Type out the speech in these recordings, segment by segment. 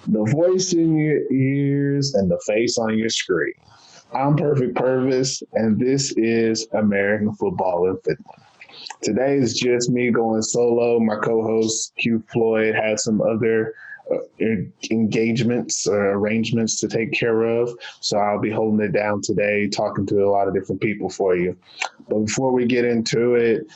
the voice in your ears and the face on your screen. I'm Perfect Pervis, and this is American Football in Finland. Today is just me going solo. My co-host, Q Floyd, had some other engagements or arrangements to take care of, so I'll be holding it down today, talking to a lot of different people for you. But before we get into it,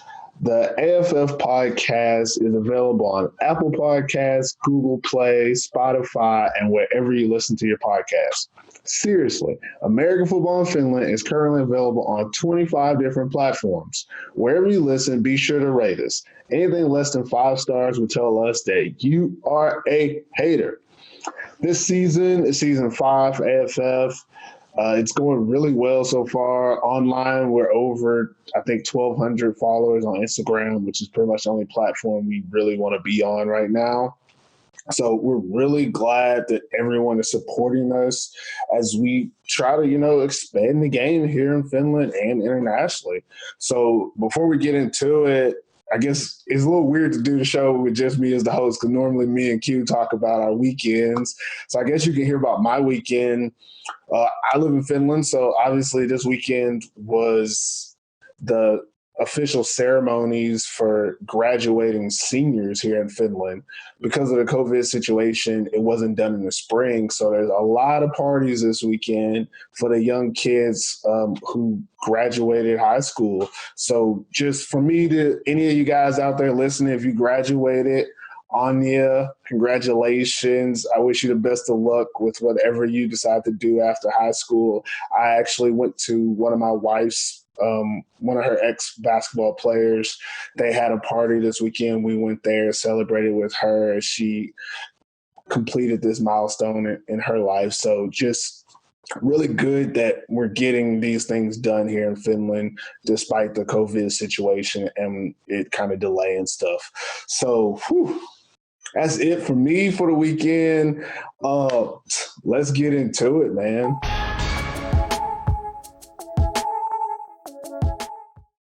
the AFF podcast is available on Apple Podcasts, Google Play, Spotify, and wherever you listen to your podcasts. Seriously, American Football in Finland is currently available on 25 different platforms. Wherever you listen, be sure to rate us. Anything less than 5 stars will tell us that you are a hater. This season is season 5 AFF. It's going really well so far. Online, we're over, I think, 1,200 followers on Instagram, which is pretty much the only platform we really want to be on right now. So we're really glad that everyone is supporting us as we try to, expand the game here in Finland and internationally. So before we get into it, I guess it's a little weird to do the show with just me as the host, because normally me and Q talk about our weekends. So I guess you can hear about my weekend. I live in Finland, so obviously this weekend was the official ceremonies for graduating seniors here in Finland. Because of the COVID situation, it wasn't done in the spring, so there's a lot of parties this weekend for the young kids who graduated high school. So just for me to any of you guys out there listening, if you graduated, Anya, congratulations. I wish you the best of luck with whatever you decide to do after high school. I actually went to one of my wife's, one of her ex-basketball players. They had a party this weekend. We went there, celebrated with her as she completed this milestone in her life. So just really good that we're getting these things done here in Finland, despite the COVID situation and it kind of delaying stuff. So, that's it for me for the weekend. Let's get into it, man.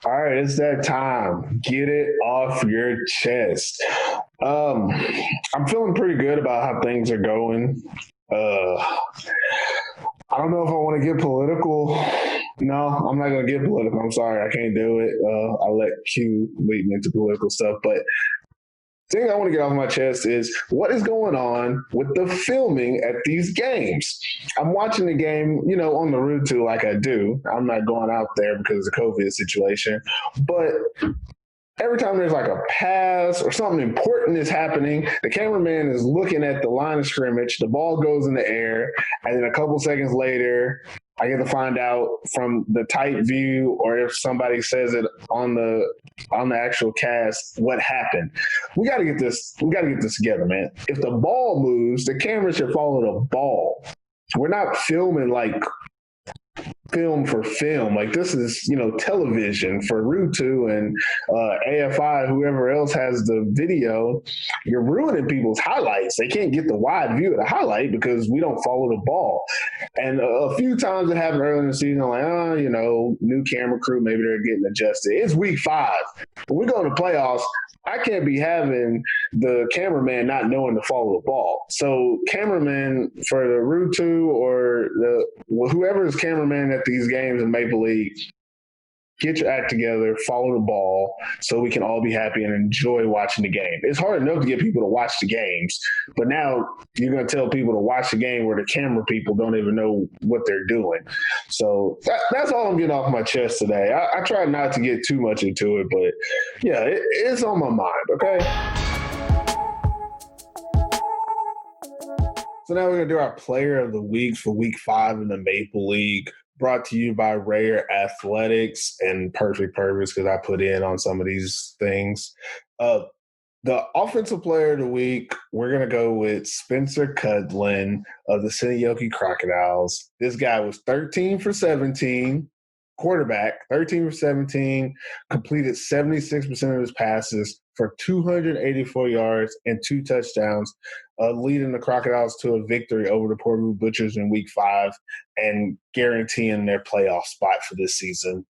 All right, it's that time. Get it off your chest. I'm feeling pretty good about how things are going. I don't know if I want to get political. No, I'm not going to get political. I'm sorry. I can't do it. I'll let Q lead me into political stuff. But the thing I want to get off my chest is what is going on with the filming at these games. I'm watching the game, on the road to like I do. I'm not going out there because of the COVID situation. But every time there's like a pass or something important is happening, the cameraman is looking at the line of scrimmage, the ball goes in the air, and then a couple seconds later, I get to find out from the tight view, or if somebody says it on the actual cast, what happened. We got to get this together, man. If the ball moves, the camera should follow the ball. We're not filming like film for film. Like this is, television for Ruutu and AFI, whoever else has the video. You're ruining people's highlights. They can't get the wide view of the highlight because we don't follow the ball. And a few times it happened early in the season, like, new camera crew, maybe they're getting adjusted. It's week 5. When we go to playoffs, I can't be having the cameraman not knowing to follow the ball. So cameraman for the Ruutu or whoever is cameraman at these games in Maple League, get your act together, follow the ball so we can all be happy and enjoy watching the game. It's hard enough to get people to watch the games, but now you're going to tell people to watch the game where the camera people don't even know what they're doing. So that's all I'm getting off my chest today. I try not to get too much into it, but yeah, it's on my mind, okay? So now we're going to do our player of the week for week 5 in the Maple League. Brought to you by Rare Athletics and Perfect Pervis, because I put in on some of these things. The offensive player of the week, we're going to go with Spencer Cutlan of the Seinäjoki Crocodiles. This guy was 13 for 17, quarterback, 13 for 17, completed 76% of his passes for 284 yards and 2 touchdowns, leading the Crocodiles to a victory over the Purdue Butchers in Week 5 and guaranteeing their playoff spot for this season.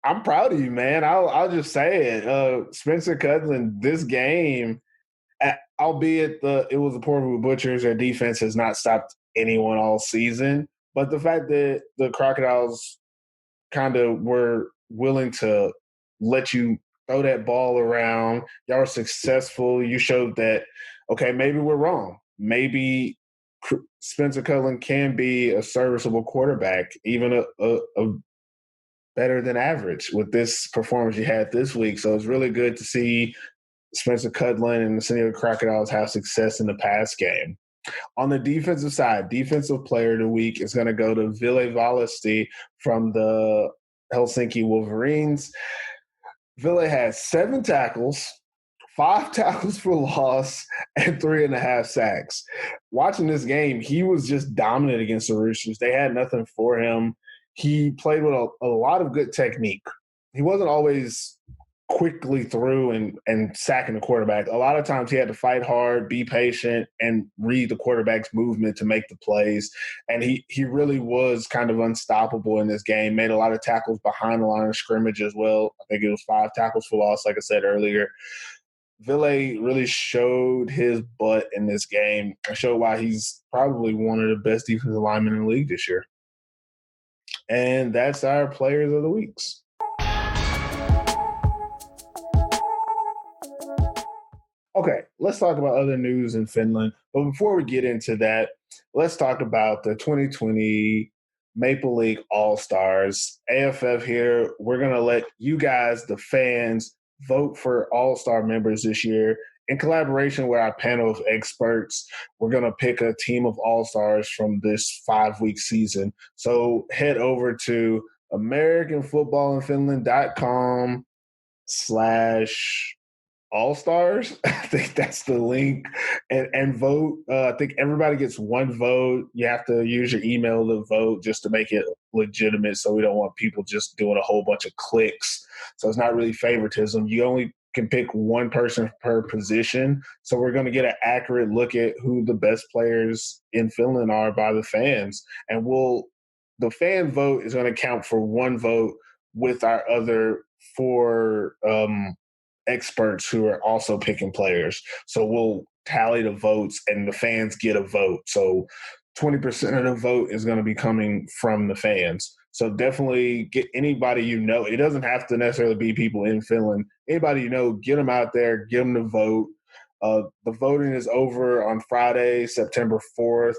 I'm proud of you, man. I'll just say it. Spencer Cutlan, this game, albeit it was the Portable Butchers, their defense has not stopped anyone all season. But the fact that the Crocodiles kind of were willing to let you throw that ball around, y'all were successful. You showed that, okay, maybe we're wrong. Maybe Spencer Cutlan can be a serviceable quarterback, even a better than average with this performance you had this week. So it's really good to see Spencer Cutlan and the Seinäjoki Crocodiles have success in the pass game. On the defensive side, defensive player of the week is going to go to Ville Valasti from the Helsinki Wolverines. Ville had 7 tackles, 5 tackles for loss, and 3.5 sacks. Watching this game, he was just dominant against the Roosters. They had nothing for him. He played with a lot of good technique. He wasn't always quickly through and sacking the quarterback. A lot of times he had to fight hard, be patient, and read the quarterback's movement to make the plays. And he really was kind of unstoppable in this game, made a lot of tackles behind the line of scrimmage as well. I think it was 5 tackles for loss, like I said earlier. Ville really showed his butt in this game and showed why he's probably one of the best defensive linemen in the league this year. And that's our players of the weeks. Okay, let's talk about other news in Finland. But before we get into that, let's talk about the 2020 Maple League All-Stars. AFF here, we're going to let you guys, the fans, vote for All-Star members this year. In collaboration with our panel of experts, we're going to pick a team of All-Stars from this 5-week season. So head over to AmericanFootballInFinland.com/All-Stars. I think that's the link. And vote. I think everybody gets 1 vote. You have to use your email to vote just to make it legitimate. So we don't want people just doing a whole bunch of clicks. So it's not really favoritism. You only can pick 1 person per position. So we're going to get an accurate look at who the best players in Finland are by the fans. And the fan vote is going to count for 1 vote with our other 4 experts who are also picking players. So we'll tally the votes and the fans get a vote. So 20% of the vote is going to be coming from the fans. So definitely get anybody you know. It doesn't have to necessarily be people in Finland. Anybody you know, get them out there, get them to vote. The voting is over on Friday, September 4th,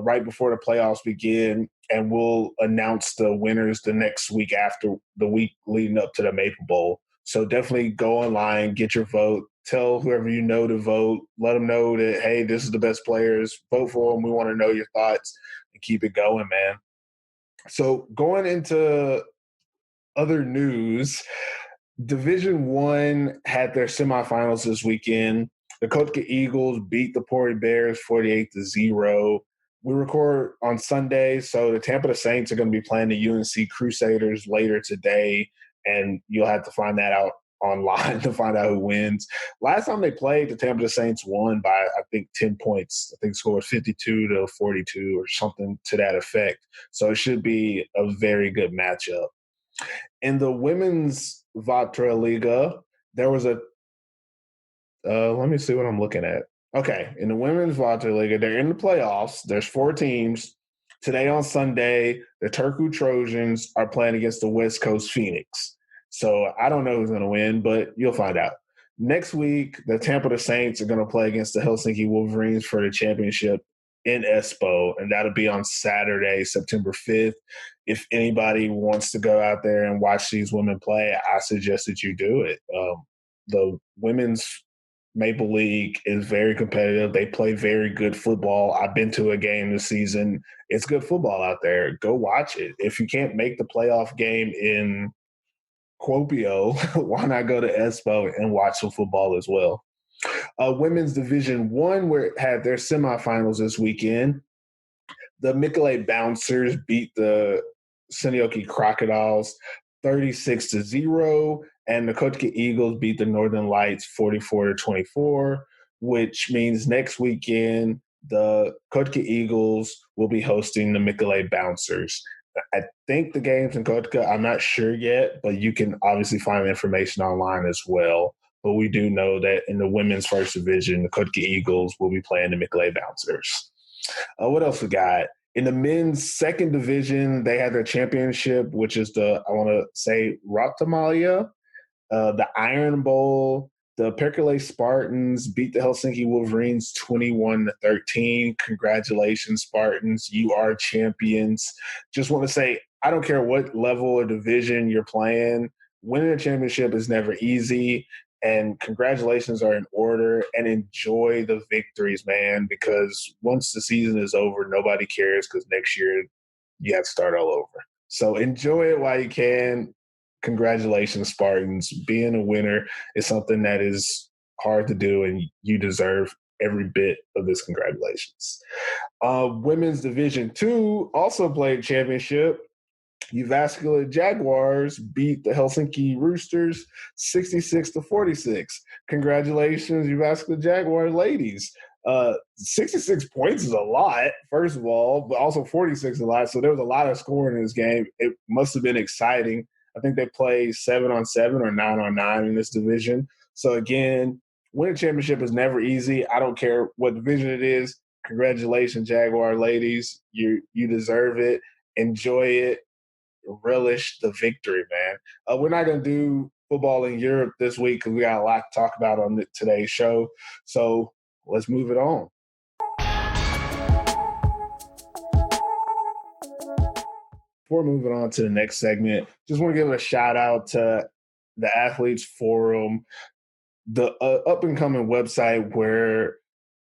right before the playoffs begin, and we'll announce the winners the next week after the week leading up to the Maple Bowl. So definitely go online, get your vote, tell whoever you know to vote, let them know that, hey, this is the best players, vote for them. We want to know your thoughts and keep it going, man. So going into other news, Division 1 had their semifinals this weekend. The Kotka Eagles beat the Pori Bears 48-0. We record on Sunday, so the Tampa Saints are going to be playing the UNC Crusaders later today, and you'll have to find that out online to find out who wins. Last time they played, the Tampa Saints won by, I think, 10 points. I think scored 52-42 or something to that effect. So it should be a very good matchup. In the women's Vatra Liga, there was a let me see what I'm looking at. Okay, in the women's Vatra Liga, they're in the playoffs. There's 4 teams. Today on Sunday, the Turku Trojans are playing against the West Coast Phoenix. So I don't know who's going to win, but you'll find out. Next week, the Tampa Saints are going to play against the Helsinki Wolverines for the championship in Espoo, and that'll be on Saturday, September 5th. If anybody wants to go out there and watch these women play, I suggest that you do it. The women's Maple League is very competitive. They play very good football. I've been to a game this season. It's good football out there. Go watch it. If you can't make the playoff game in Kuopio, why not go to Espoo and watch some football as well? Women's Division 1 where it had their semifinals this weekend. The Mikkeli Bouncers beat the Seinäjoki Crocodiles 36-0, and the Kotka Eagles beat the Northern Lights 44-24, which means next weekend the Kotka Eagles will be hosting the Mikkeli Bouncers. I think the game's in Kotka. I'm not sure yet, but you can obviously find information online as well. but we do know that in the women's first division, the Kutlan Eagles will be playing the McLeay Bouncers. What else we got? In the men's second division, they had their championship, which is I want to say, Rautamalia, the Iron Bowl. The Pervis Spartans beat the Helsinki Wolverines 21-13. Congratulations, Spartans. You are champions. Just want to say, I don't care what level or division you're playing. Winning a championship is never easy. And congratulations are in order, and enjoy the victories, man, because once the season is over, nobody cares because next year you have to start all over. So enjoy it while you can. Congratulations, Spartans. Being a winner is something that is hard to do, and you deserve every bit of this congratulations. Women's Division 2 also played championship. Uvascular Jaguars beat the Helsinki Roosters 66-46. Congratulations, Uvascular Jaguar ladies. 66 points is a lot, first of all, but also 46 is a lot. So there was a lot of scoring in this game. It must have been exciting. I think they play 7-on-7 or 9-on-9 in this division. So again, winning a championship is never easy. I don't care what division it is. Congratulations, Jaguar ladies. You deserve it. Enjoy it. Relish the victory, man. We're not going to do football in Europe this week because we got a lot to talk about on today's show. So let's move it on. Before moving on to the next segment, just want to give a shout out to the Athletes Forum, the up and coming website where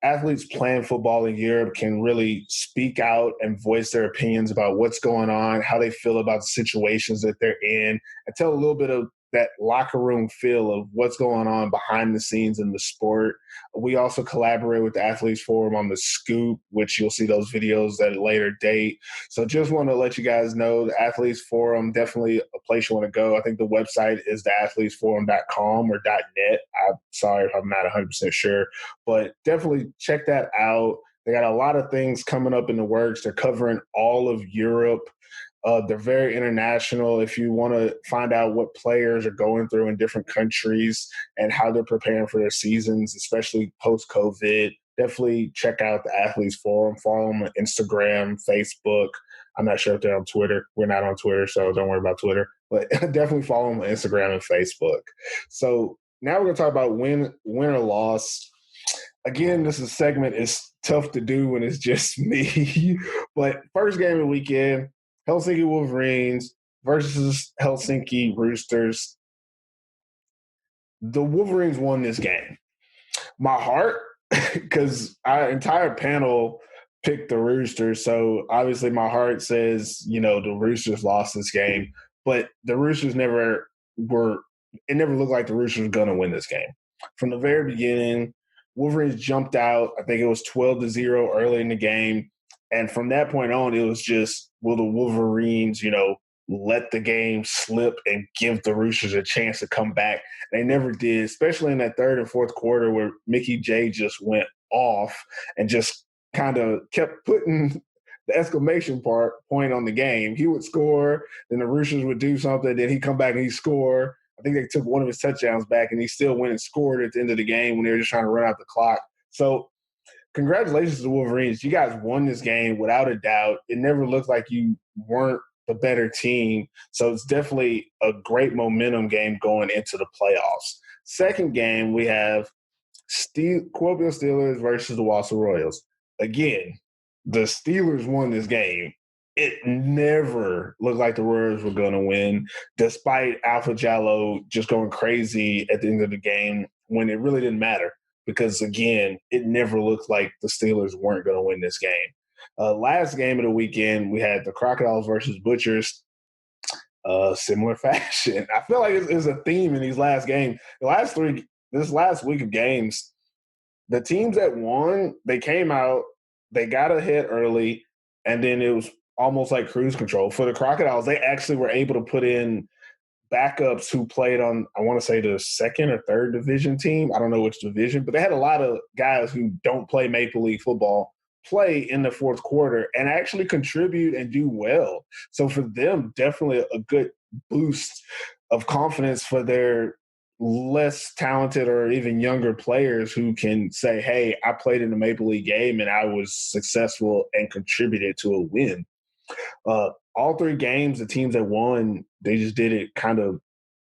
athletes playing football in Europe can really speak out and voice their opinions about what's going on, how they feel about the situations that they're in, and tell a little bit of that locker room feel of what's going on behind the scenes in the sport. We also collaborate with the Athletes Forum on the Scoop, which you'll see those videos at a later date. So just want to let you guys know the Athletes Forum, definitely a place you want to go. I think the website is theathletesforum.com or .net. I'm sorry if I'm not 100% sure, but definitely check that out. They got a lot of things coming up in the works. They're covering all of Europe. They're very international. If you want to find out what players are going through in different countries and how they're preparing for their seasons, especially post-COVID, definitely check out the Athletes Forum. Follow them on Instagram, Facebook. I'm not sure if they're on Twitter. We're not on Twitter, so don't worry about Twitter. But definitely follow them on Instagram and Facebook. So now we're going to talk about win or loss. Again, this segment is tough to do when it's just me. But first game of the weekend, Helsinki Wolverines versus Helsinki Roosters. The Wolverines won this game. My heart, because our entire panel picked the Roosters, so obviously my heart says, the Roosters lost this game. But the Roosters never looked like the Roosters were going to win this game. From the very beginning, Wolverines jumped out. I think it was 12-0 early in the game. And from that point on, it was just, will the Wolverines, let the game slip and give the Roosters a chance to come back? They never did, especially in that third and fourth quarter where Mickey J just went off and just kind of kept putting the exclamation point on the game. He would score, then the Roosters would do something, then he'd come back and he'd score. I think they took one of his touchdowns back, and he still went and scored at the end of the game when they were just trying to run out the clock. So congratulations to the Wolverines. You guys won this game without a doubt. It never looked like you weren't the better team. So it's definitely a great momentum game going into the playoffs. Second game, we have Kuopio Steelers versus the Wausau Royals. Again, the Steelers won this game. It never looked like the Royals were going to win, despite Alpha Jallo just going crazy at the end of the game when it really didn't matter. Because, again, it never looked like the Steelers weren't going to win this game. Last game of the weekend, we had the Crocodiles versus Butchers. Similar fashion. I feel like it's a theme in these last games. This last week of games, the teams that won, they came out, they got ahead early, and then it was almost like cruise control. For the Crocodiles, they actually were able to put in backups who played on, I want to say, the second or third division team. I don't know which division, but they had a lot of guys who don't play Maple League football play in the fourth quarter and actually contribute and do well. So for them, definitely a good boost of confidence for their less talented or even younger players who can say, hey, I played in a Maple League game and I was successful and contributed to a win. All three games, the teams that won, they just did it kind of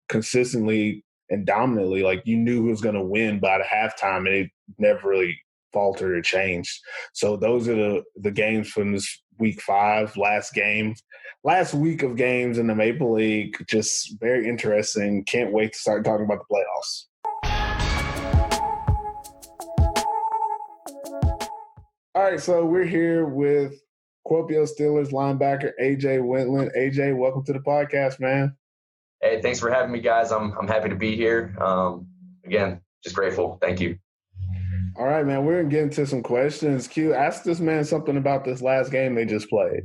consistently and dominantly. Like, you knew who was going to win by the halftime, and it never really faltered or changed. So those are the games from this week 5, last week of games in the Maple League. Just very interesting. Can't wait to start talking about the playoffs. All right, so we're here with Kuopio Steelers linebacker AJ Wentland. AJ, welcome to the podcast, man. Hey, thanks for having me, guys. I'm happy to be here. Again, just grateful. Thank you. All right, man. We're going to get into some questions. Q, ask this man something about this last game they just played.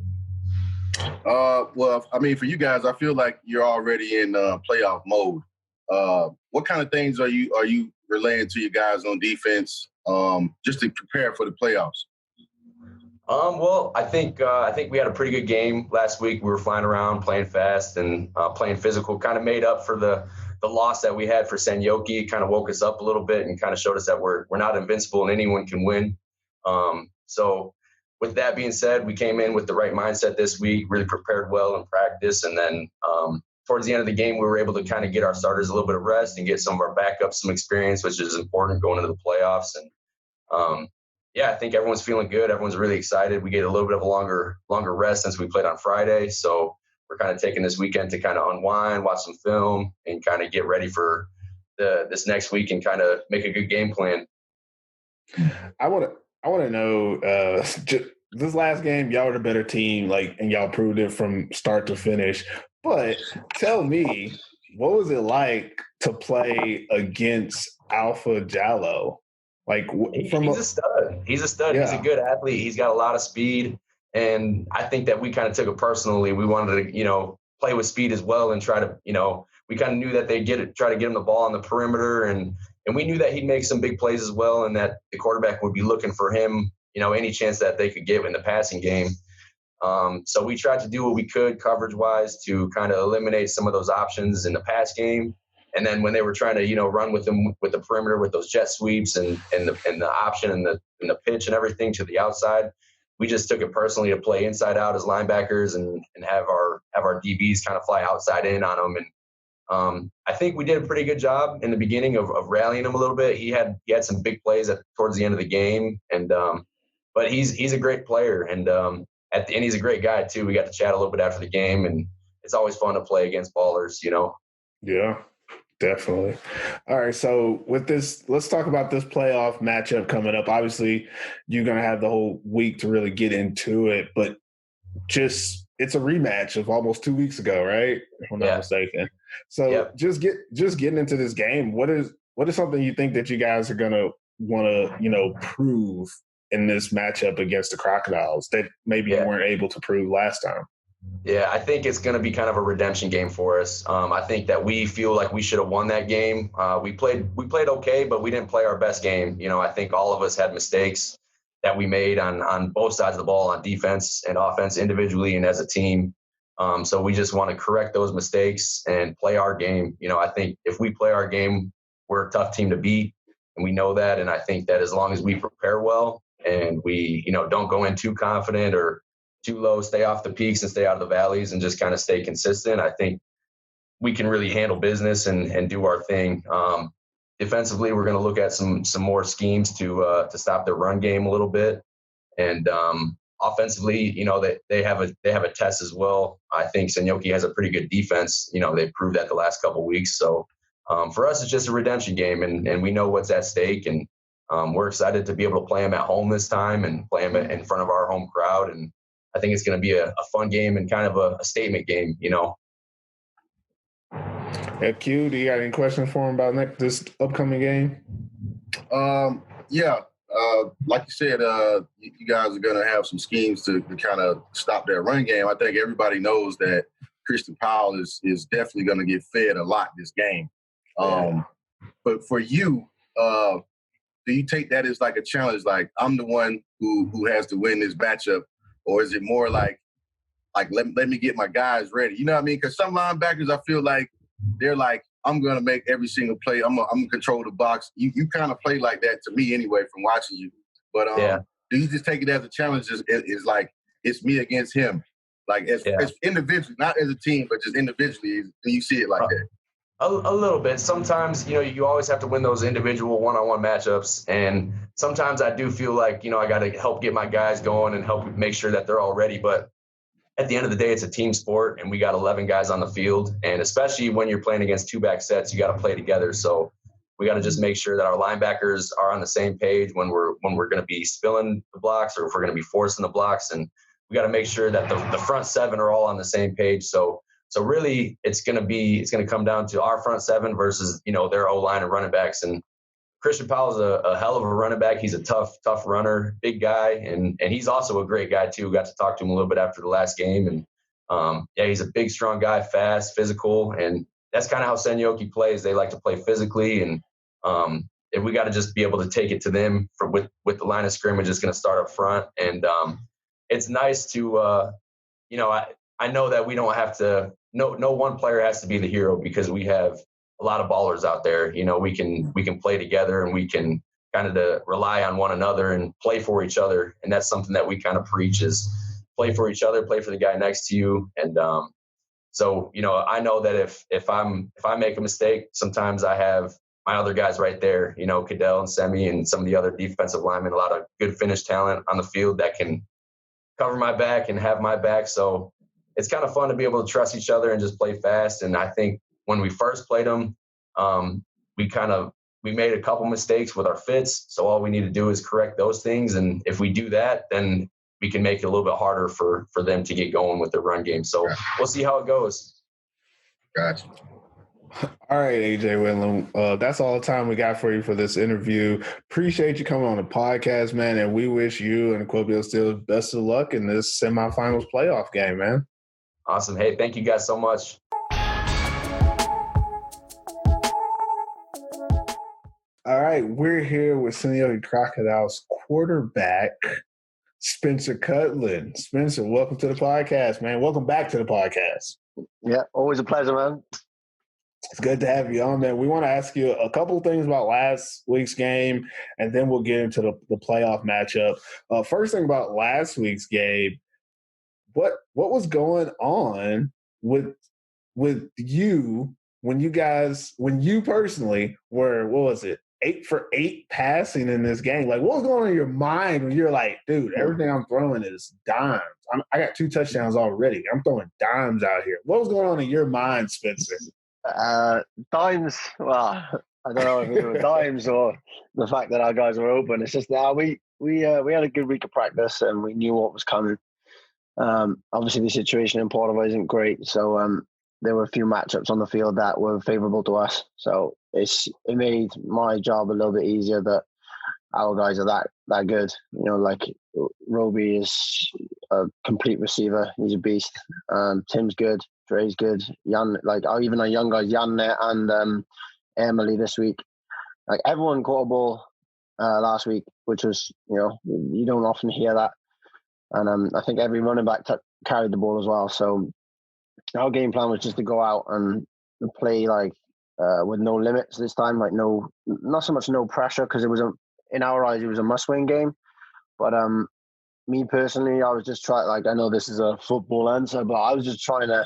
Well, I mean, for you guys, I feel like you're already in playoff mode. What kind of things are you relaying to you guys on defense just to prepare for the playoffs? Well, I think we had a pretty good game last week. We were flying around, playing fast, and playing physical. Kind of made up for the loss that we had for Seinäjoki. Kind of woke us up a little bit and kind of showed us that we're not invincible and anyone can win. So with that being said, we came in with the right mindset this week, really prepared well in practice, and then towards the end of the game, we were able to kind of get our starters a little bit of rest and get some of our backups some experience, which is important going into the playoffs. And yeah, I think everyone's feeling good. Everyone's really excited. We get a little bit of a longer rest since we played on Friday. So we're kind of taking this weekend to kind of unwind, watch some film, and kind of get ready for this next week and kind of make a good game plan. I want to know, this last game, y'all were the better team, and y'all proved it from start to finish. But tell me, what was it like to play against Alpha Jallo? He's a stud. He's a stud. Yeah. He's a good athlete. He's got a lot of speed. And I think that we kind of took it personally. We wanted to, play with speed as well and try to, we kind of knew that they'd try to get him the ball on the perimeter. And we knew that he'd make some big plays as well and that the quarterback would be looking for him, any chance that they could give in the passing game. So we tried to do what we could coverage-wise to kind of eliminate some of those options in the pass game. And then when they were trying to, run with them with the perimeter with those jet sweeps and the option and the pitch and everything to the outside, we just took it personally to play inside out as linebackers and have our DBs kind of fly outside in on them. And I think we did a pretty good job in the beginning of rallying him a little bit. He had some big plays towards the end of the game, and but he's a great player, and and he's a great guy too. We got to chat a little bit after the game, and it's always fun to play against ballers, Yeah. Definitely. All right. So with this, let's talk about this playoff matchup coming up. Obviously, you're going to have the whole week to really get into it, but it's a rematch of almost 2 weeks ago, right? If I'm not mistaken. So just getting into this game, what is something you think that you guys are going to want to, prove in this matchup against the Crocodiles that maybe you weren't able to prove last time? Yeah, I think it's going to be kind of a redemption game for us. I think that we feel like we should have won that game. We played okay, but we didn't play our best game. I think all of us had mistakes that we made on both sides of the ball, on defense and offense, individually and as a team. So we just want to correct those mistakes and play our game. I think if we play our game, we're a tough team to beat, and we know that. And I think that as long as we prepare well and we, don't go in too confident or too low, stay off the peaks and stay out of the valleys and just kind of stay consistent, I think we can really handle business and do our thing. Defensively, we're going to look at some more schemes to stop their run game a little bit. And offensively, they have a test as well. I think Seinäjoki has a pretty good defense. They've proved that the last couple of weeks. So for us, it's just a redemption game, and we know what's at stake. And we're excited to be able to play them at home this time and play them in front of our home crowd. And I think it's going to be a fun game and kind of a statement game, Hey, Q, do you got any questions for him about this upcoming game? Yeah. Like you said, you guys are going to have some schemes to kind of stop their run game. I think everybody knows that Christian Powell is definitely going to get fed a lot this game. But for you, do you take that as like a challenge? Like, I'm the one who has to win this matchup. Or is it more like let me get my guys ready? You know what I mean? Because some linebackers, I feel like they're like, I'm gonna make every single play. I'm gonna control the box. You kind of play like that to me anyway from watching you. But do you just take it as a challenge? Is like it's me against him, like as individually, not as a team, but just individually. Do you see it like that? A little bit. Sometimes, you always have to win those individual one-on-one matchups. And sometimes I do feel like, I got to help get my guys going and help make sure that they're all ready. But at the end of the day, it's a team sport, and we got 11 guys on the field. And especially when you're playing against two-back sets, you got to play together. So we got to just make sure that our linebackers are on the same page when we're going to be spilling the blocks or if we're going to be forcing the blocks. And we got to make sure that the front seven are all on the same page. So really, it's going to come down to our front seven versus, their O-line and running backs. And Christian Powell's a hell of a running back. He's a tough runner, big guy, and he's also a great guy too. Got to talk to him a little bit after the last game, and he's a big, strong guy, fast, physical, and that's kind of how Seinäjoki plays. They like to play physically, and if we got to just be able to take it to them with the line of scrimmage is going to start up front, and it's nice to I know that we don't have to. No one player has to be the hero because we have a lot of ballers out there. We can play together and we can kind of rely on one another and play for each other. And that's something that we kind of preach is play for each other, play for the guy next to you. And so I know that if I make a mistake, sometimes I have my other guys right there. Cadell and Semi and some of the other defensive linemen, a lot of good finish talent on the field that can cover my back and have my back. So it's kind of fun to be able to trust each other and just play fast. And I think when we first played them, we made a couple mistakes with our fits. So all we need to do is correct those things. And if we do that, then we can make it a little bit harder for them to get going with their run game. So we'll see how it goes. Gotcha. All right, AJ Wentland. That's all the time we got for you for this interview. Appreciate you coming on the podcast, man. And we wish you and Kuopio Steelers best of luck in this semifinals playoff game, man. Awesome. Hey, thank you guys so much. All right, we're here with Seinäjoki Crocodiles quarterback, Spencer Cutlan. Spencer, welcome to the podcast, man. Welcome back to the podcast. Yeah, always a pleasure, man. It's good to have you on, man. We want to ask you a couple of things about last week's game, and then we'll get into the playoff matchup. First thing about last week's game, what was going on with you when you personally were, 8 for 8 passing in this game? Like, what was going on in your mind when you're like, dude, everything I'm throwing is dimes. I got 2 touchdowns already. I'm throwing dimes out here. What was going on in your mind, Spencer? Dimes. Well, I don't know if it was dimes or the fact that our guys were open. It's just that we had a good week of practice and we knew what was coming. Obviously, the situation in Portugal isn't great, so there were a few matchups on the field that were favorable to us. So it made my job a little bit easier that our guys are that good. Like Roby is a complete receiver. He's a beast. Tim's good. Dre's good. Jan, even our young guys, Jan and Emily this week. Like everyone caught a ball last week, which was, you don't often hear that. And I think every running back carried the ball as well. So our game plan was just to go out and play with no limits this time. Like not so much no pressure because in our eyes it was a must-win game. But me personally, I was just trying. I know this is a football answer, but I was just trying to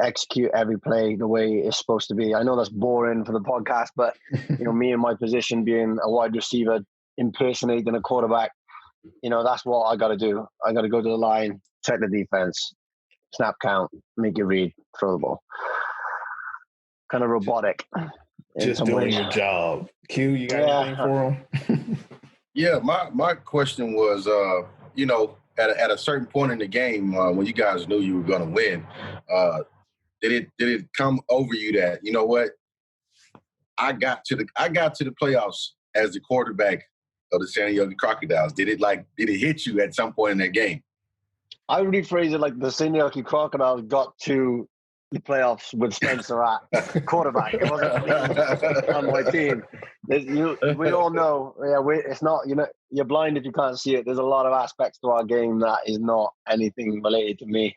execute every play the way it's supposed to be. I know that's boring for the podcast, but me in my position being a wide receiver, impersonating a quarterback, that's what I got to do. I got to go to the line, check the defense, snap count, make you read, throw the ball. Kind of robotic. Just doing your job. Q, you got anything for him? Yeah, my question was, at a certain point in the game when you guys knew you were going to win, did it come over you that, you know what, I got to the playoffs as the quarterback of the Seinäjoki Crocodiles? Did it hit you at some point in that game? I would rephrase it like the Seinäjoki Crocodiles got to the playoffs with Spencer at quarterback. It wasn't me on my team. We all know, it's not, you're blind if you can't see it. There's a lot of aspects to our game that is not anything related to me.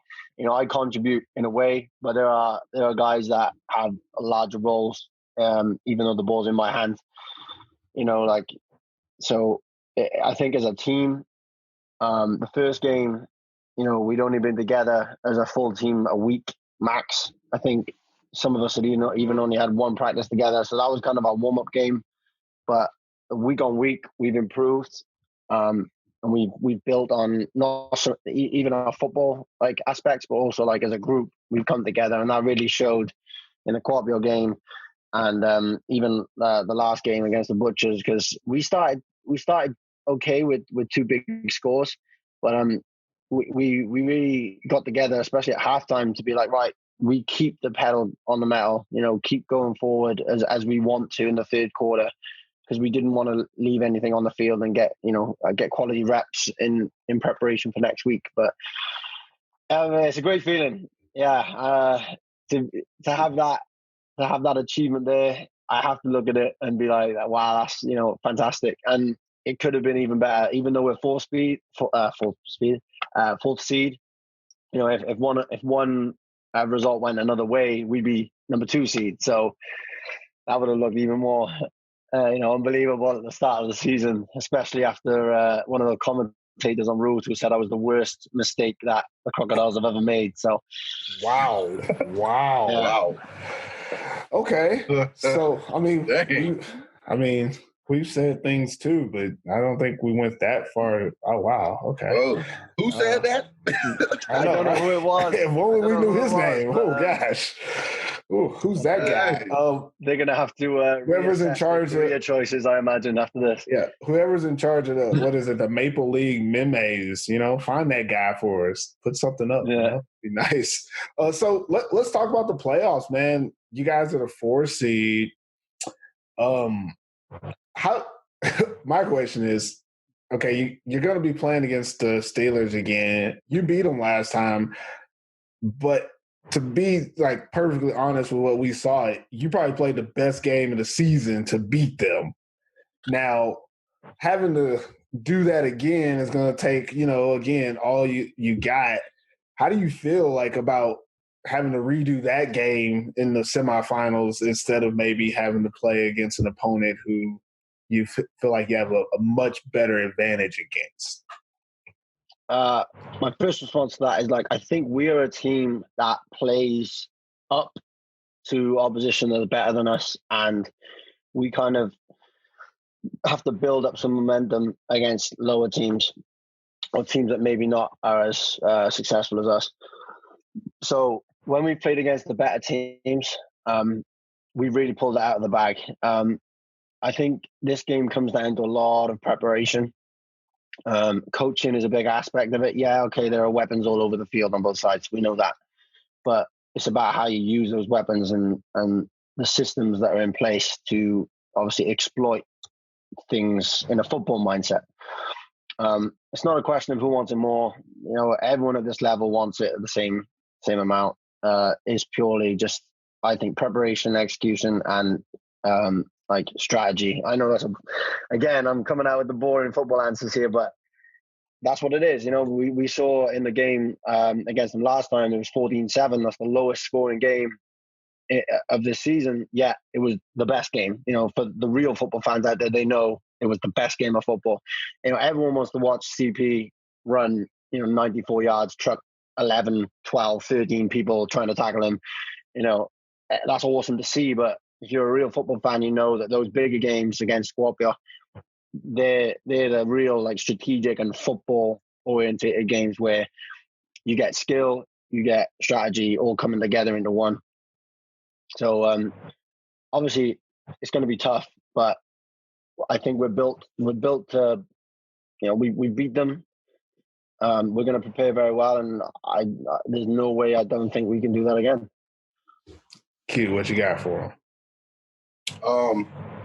I contribute in a way, but there are guys that have larger roles, even though the ball's in my hand. So I think as a team, the first game, we'd only been together as a full team a week max. I think some of us had even only had one practice together. So that was kind of our warm-up game. But week on week, we've improved. And we've built on not even our football aspects, but also as a group, we've come together. And that really showed in the Kuopio game and even the last game against the Butchers, because we started okay with two big scores, but we really got together, especially at halftime, to be like, right, we keep the pedal on the metal, keep going forward as we want to in the third quarter, because we didn't want to leave anything on the field and get quality reps in preparation for next week. But it's a great feeling, yeah, to have that achievement there. I have to look at it and be like, wow, that's fantastic. And it could have been even better, even though we're fourth seed. If one result went another way, we'd be number 2 seed. So that would have looked even more, unbelievable at the start of the season, especially after one of the commentators on Rules who said I was the worst mistake that the Crocodiles have ever made. So, wow. Yeah. Wow. Okay. So, we've said things too, but I don't think we went that far. Oh, wow. Okay. Oh, who said that? I don't know who it was. If only we knew his name. Oh, gosh. Ooh, who's that guy? They're going to have to whoever's in charge of career choices, I imagine, after this. Yeah, whoever's in charge of the Maple League memes, find that guy for us. Put something up. Yeah. Be nice. So let's talk about the playoffs, man. You guys are the 4 seed. How? My question is, okay, you're going to be playing against the Steelers again. You beat them last time, but to be perfectly honest with what we saw, you probably played the best game of the season to beat them. Now, having to do that again is going to take, again, all you got. How do you feel about having to redo that game in the semifinals instead of maybe having to play against an opponent who you feel like you have a much better advantage against? My first response to that is I think we are a team that plays up to opposition that are better than us, and we kind of have to build up some momentum against lower teams or teams that maybe not are as successful as us. So when we played against the better teams, we really pulled it out of the bag. I think this game comes down to a lot of preparation. Coaching is a big aspect of it. Yeah, okay, there are weapons all over the field on both sides. We know that. But it's about how you use those weapons and the systems that are in place to obviously exploit things in a football mindset. It's not a question of who wants it more. Everyone at this level wants it at the same amount. It's purely just, I think, preparation, execution, and strategy. I know that's again, I'm coming out with the boring football answers here, but that's what it is. We saw in the game against them last time, it was 14-7. That's the lowest scoring game of this season. Yeah, it was the best game. For the real football fans out there, they know it was the best game of football. Everyone wants to watch CP run, 94 yards, truck 11, 12, 13 people trying to tackle him. That's awesome to see. But if you're a real football fan, you know that those bigger games against Kuopio, they're the real strategic and football oriented games where you get skill, you get strategy all coming together into one. So obviously it's going to be tough, but I think we're built to, we beat them. We're going to prepare very well, and there's no way I don't think we can do that again. Q, what you got for him?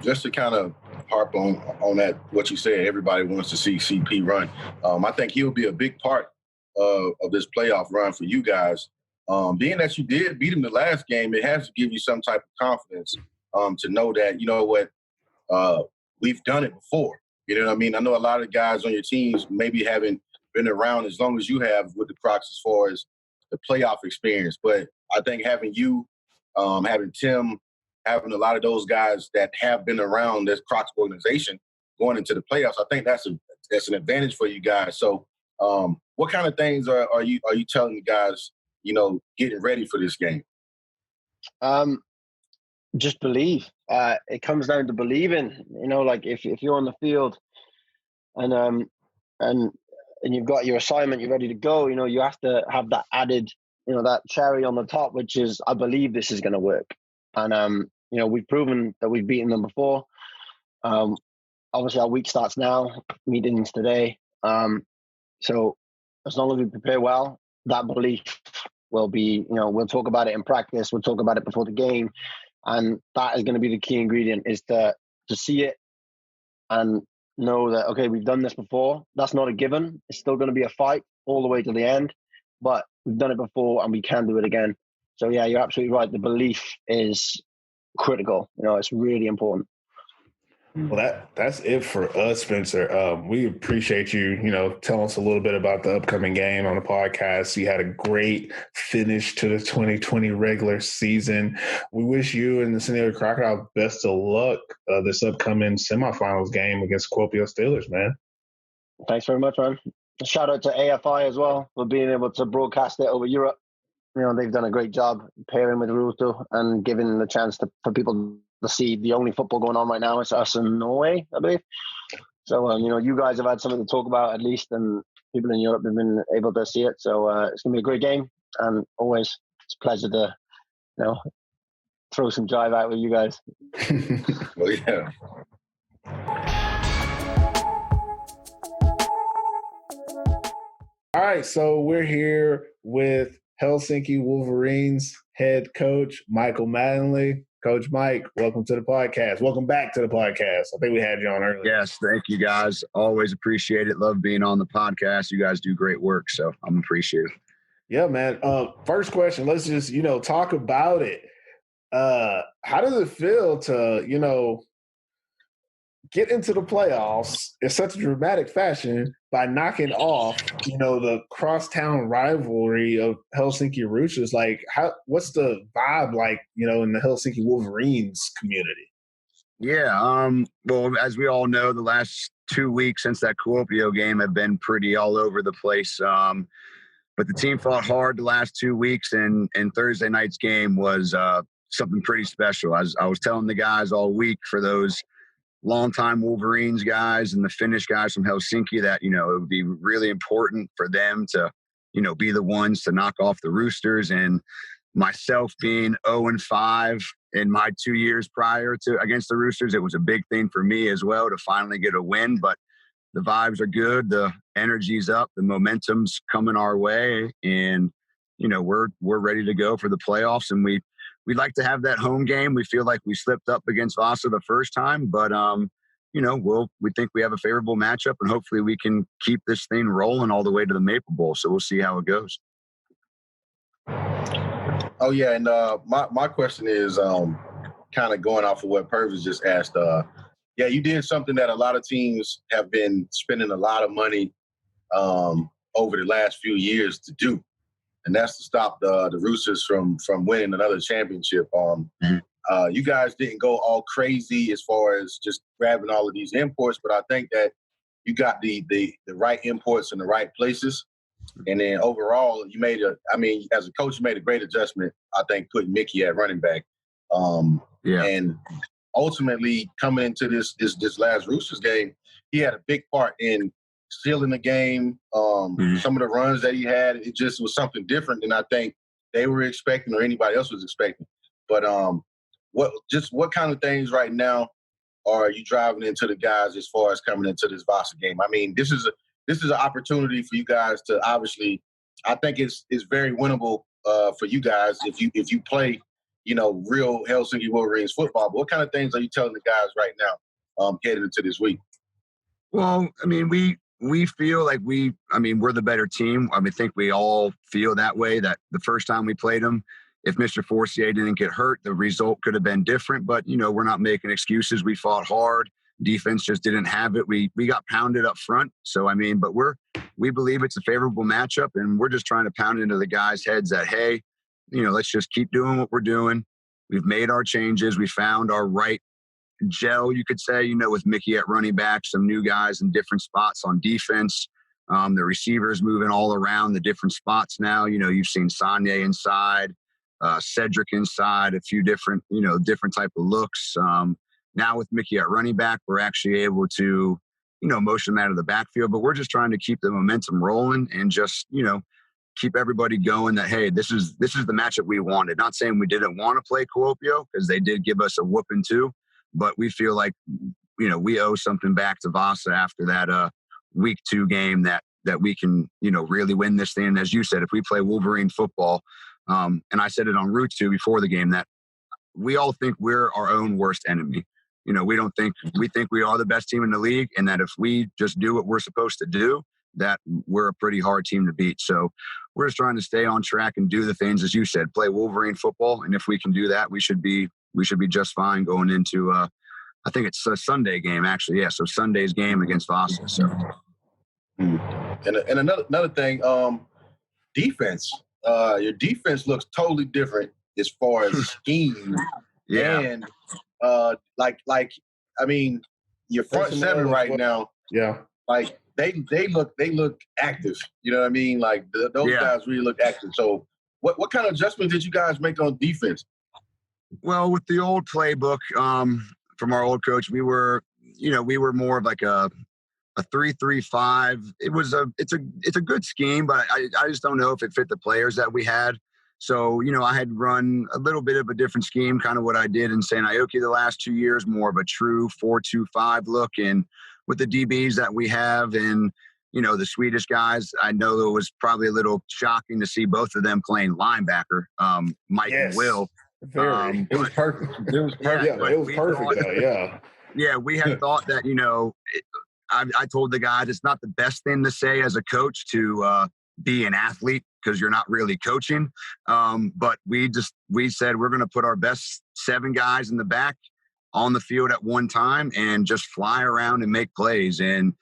Just to kind of harp on that, what you said, everybody wants to see CP run. I think he'll be a big part of this playoff run for you guys. Being that you did beat him the last game, it has to give you some type of confidence to know that, we've done it before. We've You know what I mean? I know a lot of guys on your teams maybe haven't been around as long as you have with the Crocs as far as the playoff experience. But I think having you, having Tim, having a lot of those guys that have been around this Crocs organization going into the playoffs, I think that's an advantage for you guys. So what kind of things are you telling the guys, getting ready for this game? Just believe. It comes down to believing. Like if you're on the field and you've got your assignment, you're ready to go. You have to have that added, that cherry on the top, which is I believe this is going to work. And we've proven that we've beaten them before. Obviously, our week starts now. Meetings today. So as long as we prepare well, that belief will be. We'll talk about it in practice. We'll talk about it before the game. And that is going to be the key ingredient, is to see it and know that, okay, we've done this before. That's not a given. It's still going to be a fight all the way to the end, but we've done it before and we can do it again. So, yeah, you're absolutely right. The belief is critical. It's really important. Well, that's it for us, Spencer. We appreciate you, telling us a little bit about the upcoming game on the podcast. You had a great finish to the 2020 regular season. We wish you and the Seinäjoki Crocodiles best of luck this upcoming semifinals game against Kuopio Steelers, man. Thanks very much, man. Shout out to AFI as well for being able to broadcast it over Europe. They've done a great job pairing with Roosters and giving the chance for people to see the only football going on right now. It's us in Norway, I believe. So, you guys have had something to talk about at least, and people in Europe have been able to see it. So it's going to be a great game, and always it's a pleasure to, throw some jive out with you guys. Well, yeah. All right, so we're here with Helsinki Wolverines head coach Michael Mattingly. Coach Mike, welcome to the podcast. Welcome back to the podcast. I think we had you on earlier. Yes, thank you, guys. Always appreciate it. Love being on the podcast. You guys do great work, so I'm appreciative. Yeah, man. First question, let's just, talk about it. How does it feel to, get into the playoffs in such a dramatic fashion by knocking off, the crosstown rivalry of Helsinki Roosters? Like, what's the vibe like, in the Helsinki Wolverines community? Yeah, well, as we all know, the last 2 weeks since that Kuopio game have been pretty all over the place. But the team fought hard the last 2 weeks, and Thursday night's game was something pretty special. As I was telling the guys all week, for those longtime Wolverines guys and the Finnish guys from Helsinki, that, it would be really important for them to, be the ones to knock off the Roosters. And myself being 0-5 in my 2 years prior to against the Roosters, it was a big thing for me as well to finally get a win. But the vibes are good, the energy's up, the momentum's coming our way, and we're ready to go for the playoffs. And we'd like to have that home game. We feel like we slipped up against Vasa the first time, but we think we have a favorable matchup, and hopefully we can keep this thing rolling all the way to the Maple Bowl. So we'll see how it goes. Oh yeah, and my question is kind of going off of what Pervis just asked. Yeah, you did something that a lot of teams have been spending a lot of money over the last few years to do, and that's to stop the Roosters from winning another championship. You guys didn't go all crazy as far as just grabbing all of these imports, but I think that you got the right imports in the right places. And then overall, as a coach, you made a great adjustment, I think, putting Mickey at running back. And ultimately, coming into this last Roosters game, he had a big part in sealing the game. Some of the runs that he had, it just was something different than I think they were expecting or anybody else was expecting. But what kind of things right now are you driving into the guys as far as coming into this Vasa game? I mean, this is an opportunity for you guys to obviously. I think it's very winnable for you guys if you play, real Helsinki Wolverines football. But what kind of things are you telling the guys right now heading into this week? Well, I mean, we feel like we're the better team. I think we all feel that way, that the first time we played them, if Mr. Forcier didn't get hurt, the result could have been different. But, we're not making excuses. We fought hard. Defense just didn't have it. We got pounded up front. So, I mean, but we believe it's a favorable matchup, and we're just trying to pound into the guys' heads that, hey, let's just keep doing what we're doing. We've made our changes. We found our right gel, you could say, with Mickey at running back, some new guys in different spots on defense. The receivers moving all around the different spots now. You've seen Sanye inside, Cedric inside, a few different type of looks. Now with Mickey at running back, we're actually able to, motion him out of the backfield, but we're just trying to keep the momentum rolling and just, keep everybody going that, hey, this is the matchup we wanted. Not saying we didn't want to play Kuopio, because they did give us a whooping too, but we feel like, we owe something back to Vasa after that week 2 game that we can, really win this thing. And as you said, if we play Wolverine football, and I said it on Route 2 before the game, that we all think we're our own worst enemy. We think we are the best team in the league, and that if we just do what we're supposed to do, that we're a pretty hard team to beat. So we're just trying to stay on track and do the things, as you said, play Wolverine football. And if we can do that, we should be just fine going into, I think it's a Sunday game, actually. Yeah, so Sunday's game against Vasa. So, and another thing, defense. Your defense looks totally different as far as scheme. Yeah. And your front seven right now. Yeah. Like they look active. You know what I mean? Like those guys really look active. So what kind of adjustments did you guys make on defense? Well, with the old playbook from our old coach, we were more of like a 3-3-5. It's a good scheme, but I just don't know if it fit the players that we had. So, I had run a little bit of a different scheme, kind of what I did in Seinäjoki the last 2 years, more of a true 4-2-5 look. And with the DBs that we have and, the Swedish guys, I know it was probably a little shocking to see both of them playing linebacker, Mike and Will. Very. It was perfect. It was perfect. Yeah, it was perfect, though. Yeah. Yeah, we had thought that, I told the guys it's not the best thing to say as a coach to be an athlete, because you're not really coaching. But we said we're going to put our best 7 guys in the back on the field at one time and just fly around and make plays. And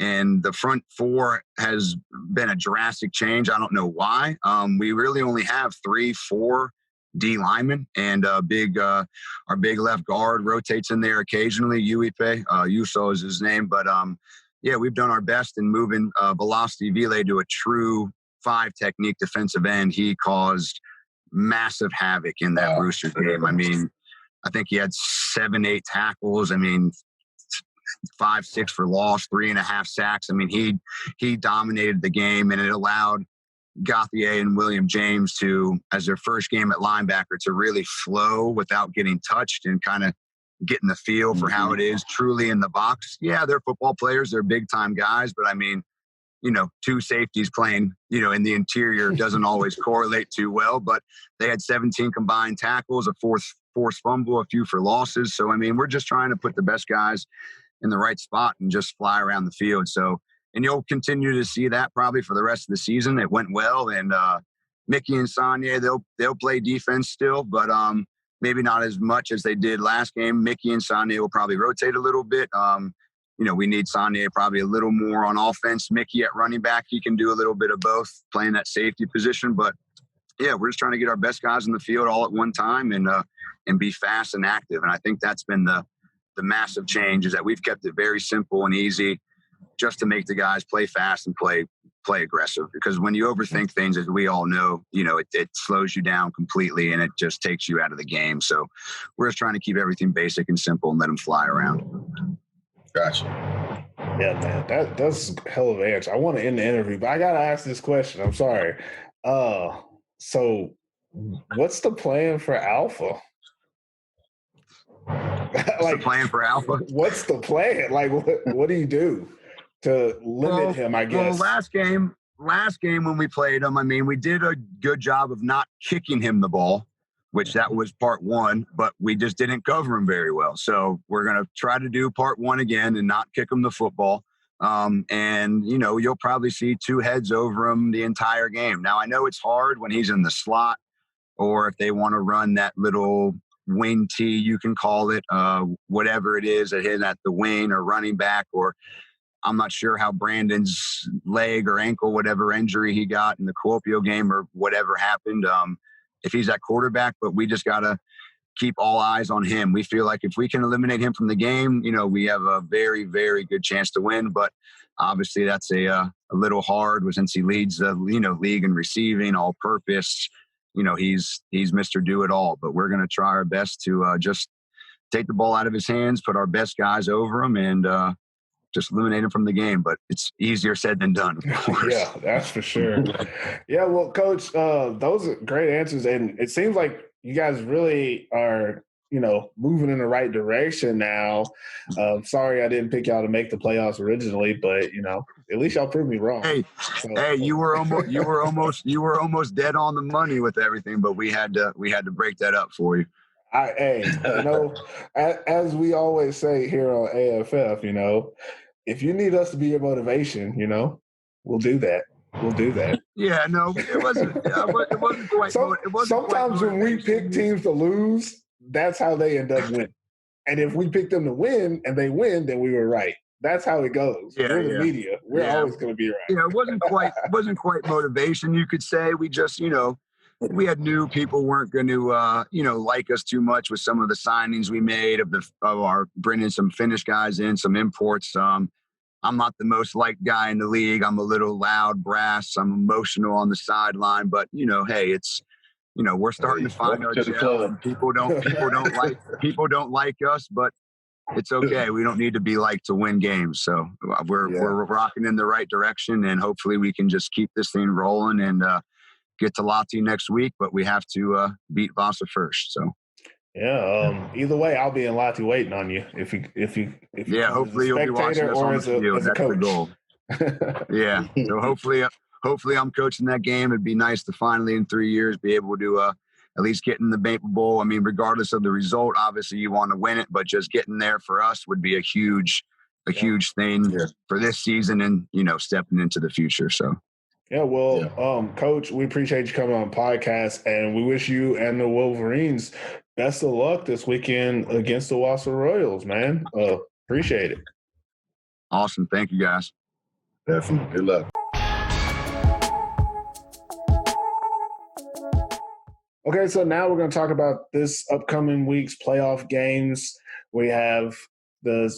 the front 4 has been a drastic change. I don't know why. We really only have 3-4 D linemen, and our big left guard rotates in there occasionally. Uipe, Yuso is his name, but we've done our best in moving Valasti Ville to a true 5 technique defensive end. He caused massive havoc in that Roosters game. I mean, I think he had 7-8 tackles. I mean, 5-6 for loss, 3.5 sacks. I mean, he dominated the game, and it allowed Gauthier and William James to, as their first game at linebacker, to really flow without getting touched and kind of getting the feel for how it is truly in the box. Yeah, they're football players. They're big-time guys. But, I mean, 2 safeties playing, in the interior doesn't always correlate too well. But they had 17 combined tackles, a forced fumble, a few for losses. So, I mean, we're just trying to put the best guys in the right spot and just fly around the field. So, and you'll continue to see that probably for the rest of the season. It went well. And Mickey and Sanye, they'll play defense still, but maybe not as much as they did last game. Mickey and Sanye will probably rotate a little bit. We need Sanye probably a little more on offense. Mickey at running back, he can do a little bit of both, playing that safety position. But, yeah, we're just trying to get our best guys in the field all at one time and be fast and active. And I think that's been the massive change, is that we've kept it very simple and easy, just to make the guys play fast and play aggressive. Because when you overthink things, as we all know, it slows you down completely and it just takes you out of the game. So we're just trying to keep everything basic and simple and let them fly around. Gotcha. Yeah, man, that's hell of an answer. I want to end the interview, but I got to ask this question. I'm sorry. So what's the plan for Alpha? What's the plan for Alpha? What's the plan? Like, what do you do to limit him, I guess? Well, last game when we played him, I mean, we did a good job of not kicking him the ball, which that was part 1, but we just didn't cover him very well. So we're going to try to do part 1 again and not kick him the football. And, you'll probably see 2 heads over him the entire game. Now, I know it's hard when he's in the slot, or if they want to run that little wing T, you can call it, whatever it is, that hit at the wing or running back, or I'm not sure how Brandon's leg or ankle, whatever injury he got in the Kuopio game or whatever happened, if he's at quarterback, but we just got to keep all eyes on him. We feel like if we can eliminate him from the game, we have a very, very good chance to win. But obviously that's a little hard since he leads the, league in receiving, all purpose. He's Mr. Do-It-All. But we're going to try our best to just take the ball out of his hands, put our best guys over him, and just eliminate him from the game. But it's easier said than done, of course. Yeah, that's for sure. Yeah, well, Coach, those are great answers. And it seems like you guys really are, moving in the right direction now. Sorry I didn't pick y'all to make the playoffs originally, but, at least y'all proved me wrong. Hey, you were almost dead on the money with everything, but we had to break that up for you. As we always say here on AFF, if you need us to be your motivation, we'll do that. We'll do that. Yeah, no, it wasn't quite. Sometimes when we pick teams to lose, that's how they end up winning. And if we pick them to win and they win, then we were right. That's how it goes. Yeah, we're the media. We're always going to be right. It wasn't quite motivation. You could say we just, we had new people weren't going to, like us too much with some of the signings we made of our bringing some Finnish guys in, some imports. I'm not the most liked guy in the league. I'm a little loud, brass. I'm emotional on the sideline, but hey, it's, we're starting to find our gel, and people don't like us, but it's okay. We don't need to be liked to win games. So we're rocking in the right direction, and hopefully we can just keep this thing rolling and get to Lati next week. But we have to beat Vasa first. So. Yeah. Either way, I'll be in Lati waiting on you. If you hopefully you'll be watching us on the field. That's the goal. Yeah. So hopefully I'm coaching that game. It'd be nice to finally in 3 years be able to at least get in the Maple Bowl. I mean, regardless of the result, obviously you want to win it, but just getting there for us would be a huge thing for this season and stepping into the future. So. Yeah, well, Coach, we appreciate you coming on the podcast, and we wish you and the Wolverines best of luck this weekend against the Wassa Royals, man. Appreciate it. Awesome. Thank you, guys. Definitely. Good luck. Okay, so now we're going to talk about this upcoming week's playoff games. We have the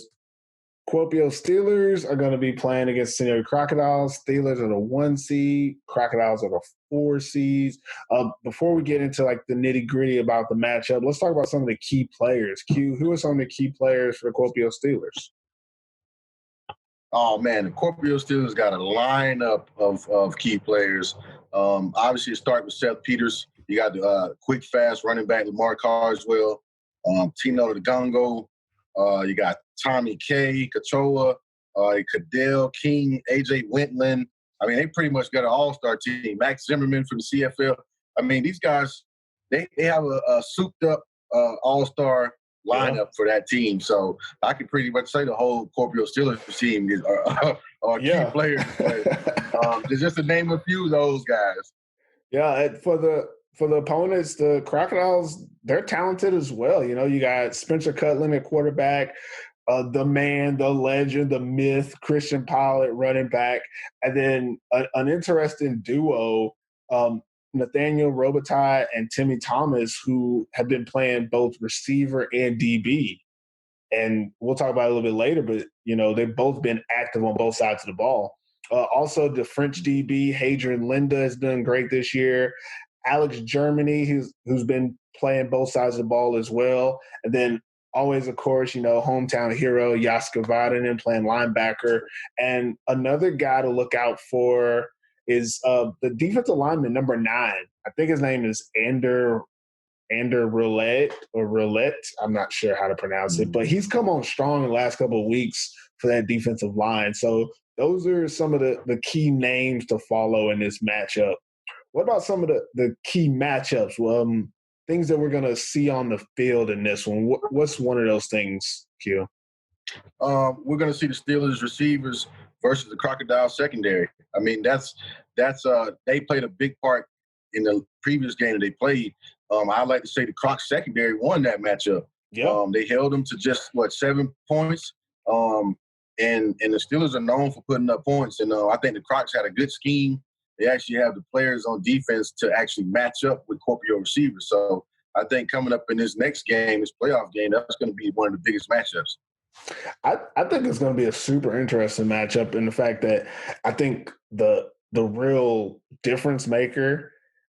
Kuopio Steelers are going to be playing against Seinäjoki Crocodiles. Steelers are the 1 seed. Crocodiles are the 4 seeds. Before we get into the nitty gritty about the matchup, let's talk about some of the key players. Q, who are some of the key players for the Kuopio Steelers? Oh man, the Kuopio Steelers got a lineup of key players. Obviously, it starts with Seth Peters. You got the quick, fast running back Lamar Carswell, Tino DeGongo. You got Tommy K, Kachoa, Cadell, King, AJ Wentland. I mean, they pretty much got an all-star team. Max Zimmerman from the CFL. I mean, these guys, they have a souped-up all-star lineup for that team. So I can pretty much say the whole Kuopio Steelers team are key players. Just to name a few of those guys. Yeah, and for the opponents, the Crocodiles, they're talented as well. You got Spencer Cutlan at quarterback, the man, the legend, the myth, Christian Powell at running back, and then an interesting duo, Nathaniel Robitaille and Timmy Thomas, who have been playing both receiver and DB. And we'll talk about it a little bit later, but, they've both been active on both sides of the ball. Also, the French DB, Hadrian Linda, has done great this year. Alex Germany, who's been playing both sides of the ball as well. And then always, of course, hometown hero, Jaska Vatanen playing linebacker. And another guy to look out for is the defensive lineman, number 9. I think his name is Ander Roulette. I'm not sure how to pronounce it, but he's come on strong in the last couple of weeks for that defensive line. So those are some of the key names to follow in this matchup. What about some of the key matchups? Things that we're going to see on the field in this one. What's one of those things, Q? We're going to see the Steelers receivers versus the Crocodile secondary. I mean, that's they played a big part in the previous game that they played. I like to say the Crocs secondary won that matchup. Yeah. They held them to just 7 points. And the Steelers are known for putting up points. And I think the Crocs had a good scheme. They actually have the players on defense to actually match up with Kuopio receivers. So I think coming up in this next game, this playoff game, that's going to be one of the biggest matchups. I think it's going to be a super interesting matchup in the fact that I think the real difference maker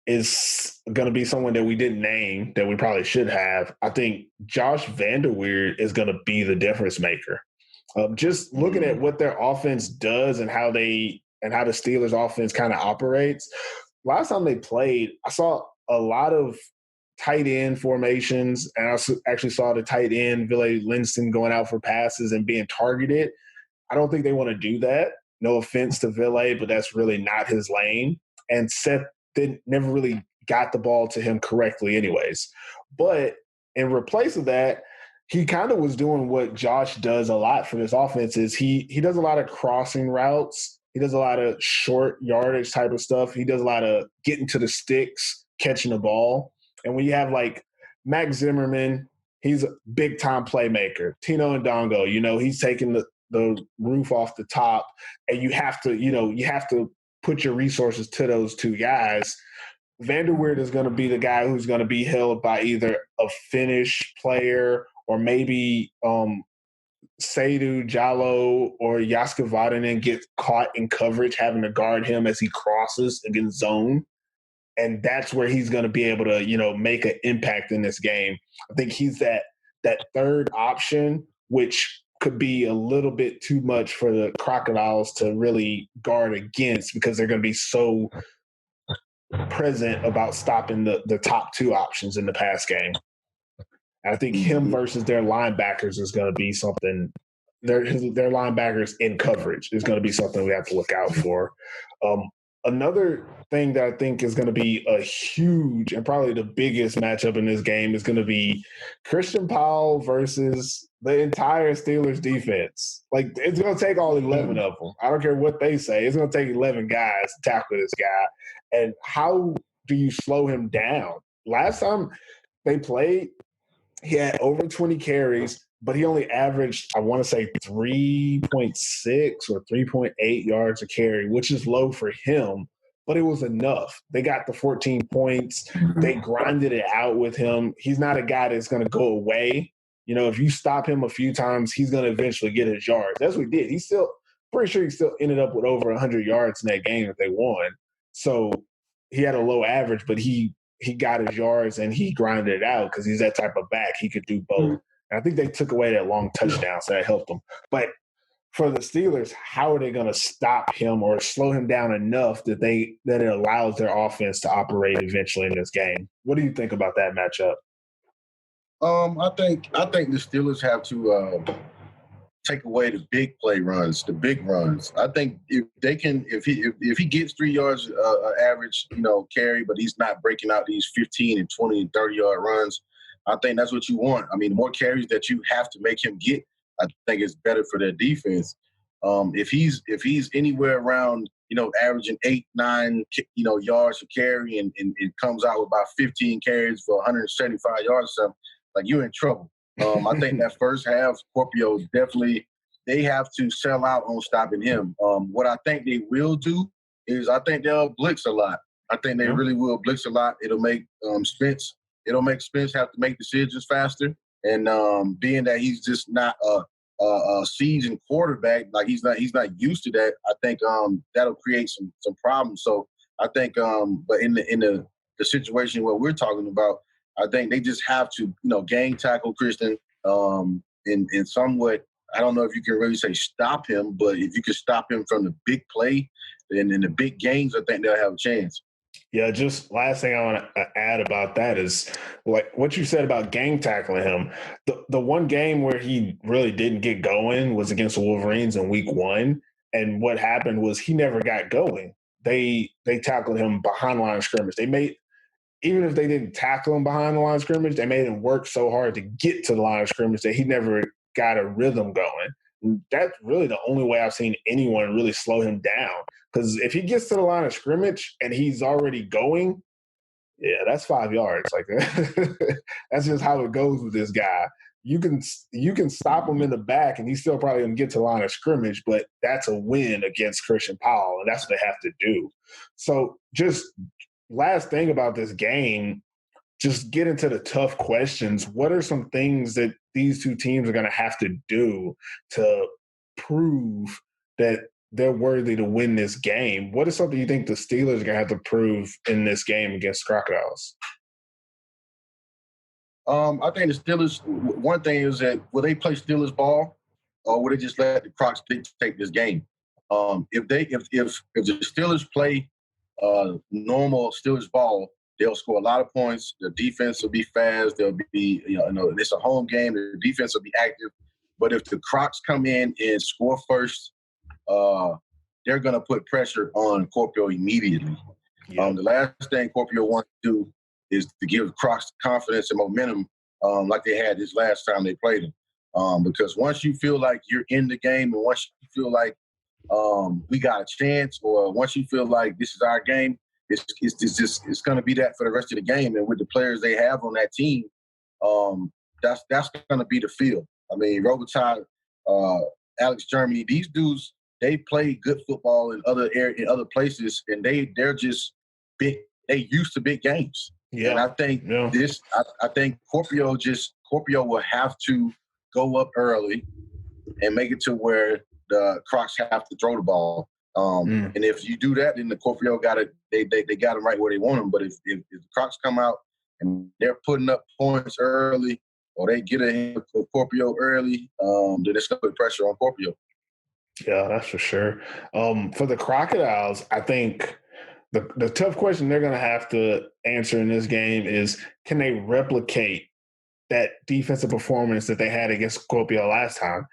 is going to be someone that we didn't name that we probably should have. I think Josh Vanderweerd is going to be the difference maker. Just looking at what their offense does and how the Steelers offense kind of operates. Last time they played, I saw a lot of tight end formations, and I actually saw the tight end, Ville Valasti, going out for passes and being targeted. I don't think they want to do that. No offense to Ville, but that's really not his lane. And Seth never really got the ball to him correctly anyways. But in replace of that, he kind of was doing what Josh does a lot for this offense is he does a lot of crossing routes. He does a lot of short yardage type of stuff. He does a lot of getting to the sticks, catching the ball. And when you have like Max Zimmerman, he's a big-time playmaker. Tino Ndongo, he's taking the roof off the top, and you have to put your resources to those two guys. Vanderweerd is going to be the guy who's going to be held by either a Finnish player or maybe Seydou Jallow or Jaska Vatanen get caught in coverage having to guard him as he crosses against zone. And that's where he's going to be able to, make an impact in this game. I think he's that third option, which could be a little bit too much for the Crocodiles to really guard against because they're going to be so present about stopping the top two options in the pass game. And I think him versus their linebackers is going to be something. Their linebackers in coverage is going to be something we have to look out for. Another thing that I think is going to be a huge and probably the biggest matchup in this game is going to be Christian Powell versus the entire Steelers defense. Like, it's going to take all 11 of them. I don't care what they say. It's going to take 11 guys to tackle this guy. And how do you slow him down? Last time they played, he had over 20 carries, but he only averaged, I want to say, 3.6 or 3.8 yards a carry, which is low for him, but it was enough. They got the 14 points. They grinded it out with him. He's not a guy that's going to go away. If you stop him a few times, he's going to eventually get his yards. That's what he did. Pretty sure he still ended up with over 100 yards in that game that they won. So he had a low average, but he got his yards and he grinded it out because he's that type of back. He could do both. And I think they took away that long touchdown, so that helped them. But for the Steelers, how are they going to stop him or slow him down enough that it allows their offense to operate eventually in this game? What do you think about that matchup? I think the Steelers have to take away the big play runs, the big runs. I think if he gets 3 yards average, carry, but he's not breaking out these 15 and 20 and 30-yard runs, I think that's what you want. I mean, the more carries that you have to make him get, I think it's better for their defense. If he's anywhere around, averaging 8, 9, yards a carry and comes out with about 15 carries for 175 yards or something, like, you're in trouble. I think that first half, Kuopio definitely, they have to sell out on stopping him. What I think they will do is I think they'll blitz a lot. I think they really will blitz a lot. It'll make Spence have to make decisions faster. And being that he's just not a seasoned quarterback, like he's not used to that, I think that'll create some problems. So I think, but in the situation what we're talking about, I think they just have to, gang tackle Christian in somewhat. I don't know if you can really say stop him, but if you could stop him from the big play and in the big games, I think they'll have a chance. Yeah, just last thing I want to add about that is like what you said about gang tackling him. The one game where he really didn't get going was against the Wolverines in week 1. And what happened was he never got going. They tackled him behind the line of scrimmage. Even if they didn't tackle him behind the line of scrimmage, they made him work so hard to get to the line of scrimmage that he never got a rhythm going. And that's really the only way I've seen anyone really slow him down. Because if he gets to the line of scrimmage and he's already going, Yeah, that's 5 yards. Like that's just how it goes with this guy. You can stop him in the back, and he's still probably gonna get to the line of scrimmage. But that's a win against Christian Powell, and that's what they have to do. So, just last thing about this game, just get into the tough questions. What are some things that these two teams are going to have to do to prove that they're worthy to win this game? What is something you think the Steelers are going to have to prove in this game against Crocodiles? I think the Steelers, one thing is that will they play Steelers ball or will they just let the Crocs take this game? If the Steelers play normal Steelers ball, they'll score a lot of points. The defense will be fast. They'll be, it's a home game. The defense will be active. But if the Crocs come in and score first, they're going to put pressure on Kuopio immediately. Yep. The last thing Kuopio wants to do is to give Crocs confidence and momentum like they had this last time they played them. Because once you feel like you're in the game and once you feel like we got a chance, or once you feel like this is our game, it's going to be that for the rest of the game. And with the players they have on that team, that's going to be the feel. I mean, Robitaille, Alex Germany, these dudes, they play good football in other places, and they're just big. They used to big games. Yeah. And I think I think Kuopio will have to go up early and make it to where the Crocs have to throw the ball. And if you do that, then the Kuopio got it. They got them right where they want them. But if the Crocs come out and they're putting up points early, or they get ahead of Kuopio early, then it's going to put pressure on Kuopio. Yeah, that's for sure. For the Crocodiles, I think the tough question they're going to have to answer in this game is, can they replicate that defensive performance that they had against Kuopio last time?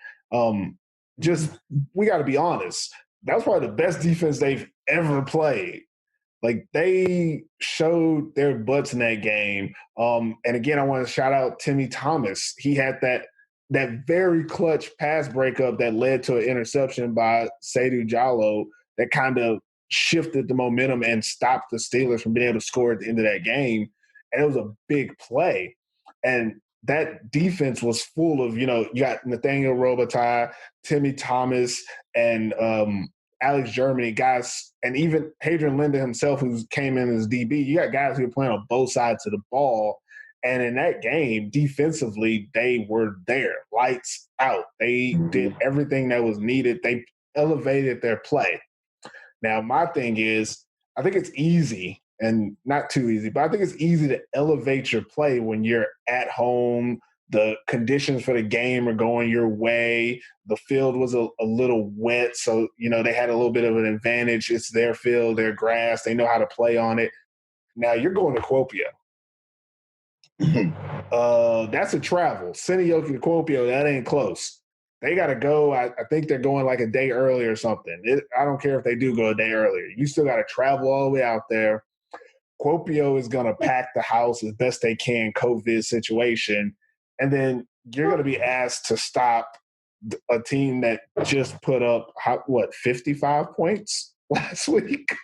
We got to be honest. That was probably the best defense they've ever played. Like, they showed their butts in that game. And again, I want to shout out Timmy Thomas. He had that very clutch pass breakup that led to an interception by Seydou Diallo that kind of shifted the momentum and stopped the Steelers from being able to score at the end of that game. And it was a big play. And that defense was full of, you got Nathaniel Robitaille, Timmy Thomas, and Alex Germany, guys, and even Hadrian Linda himself, who came in as DB. You got guys who were playing on both sides of the ball. And in that game, defensively, they were there, lights out. They did everything that was needed. They elevated their play. Now, my thing is, I think it's easy, and not too easy, but I think it's easy to elevate your play when you're at home. The conditions for the game are going your way. The field was a little wet, so, they had a little bit of an advantage. It's their field, their grass. They know how to play on it. Now, you're going to Kuopio. That's a travel. Seinäjoki to Kuopio, that ain't close. They got to go. I think they're going like a day early or something. I don't care if they do go a day earlier. You still got to travel all the way out there. Kuopio is going to pack the house as best they can, COVID situation. And then you're going to be asked to stop a team that just put up, 55 points last week?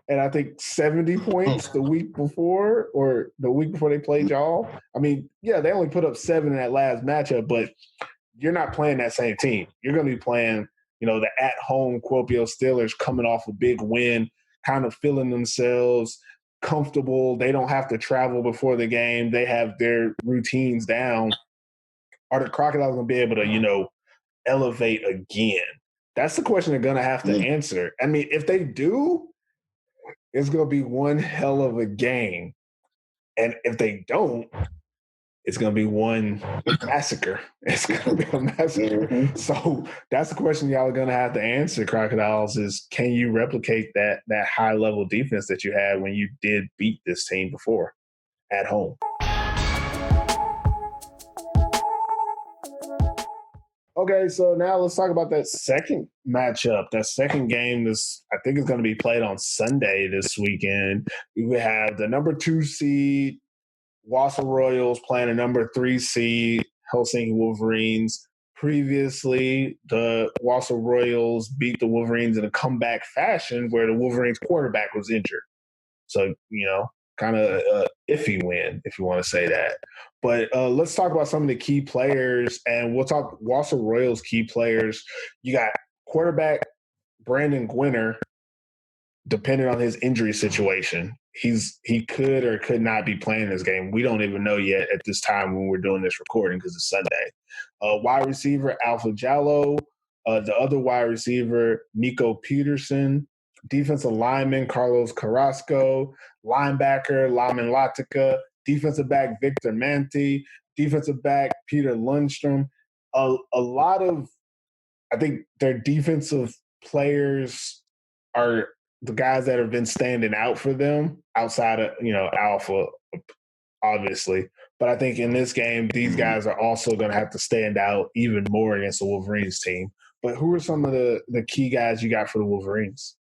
And I think 70 points the week before, or the week before they played y'all. I mean, yeah, they only put up 7 in that last matchup, but you're not playing that same team. You're going to be playing, the at-home Kuopio Steelers coming off a big win, kind of feeling themselves comfortable. They don't have to travel before the game. They have their routines down. Are the Crocodiles going to be able to, elevate again? That's the question they're going to have to answer. I mean, if they do, it's going to be one hell of a game. And if they don't, it's going to be one massacre. It's going to be a massacre. So that's the question y'all are going to have to answer, Crocodiles, is can you replicate that high-level defense that you had when you did beat this team before at home? Okay, so now let's talk about that second matchup. That second game I think is going to be played on Sunday this weekend. We have the number 2 seed Wausau Royals playing a number 3 seed Helsinki Wolverines. Previously, the Wausau Royals beat the Wolverines in a comeback fashion where the Wolverines quarterback was injured. So, kind of iffy win, if you want to say that. But let's talk about some of the key players, and we'll talk Wausau Royals key players. You got quarterback Brandon Gwinner, depending on his injury situation. He could or could not be playing this game. We don't even know yet at this time when we're doing this recording because it's Sunday. Wide receiver Alpha Jallo, the other wide receiver Nico Peterson, defensive lineman Carlos Carrasco, linebacker Lamin Latica, defensive back Victor Manti, defensive back Peter Lundstrom. A lot of, I think their defensive players are the guys that have been standing out for them outside of, Alpha, obviously. But I think in this game, these guys are also going to have to stand out even more against the Wolverines team. But who are some of the key guys you got for the Wolverines?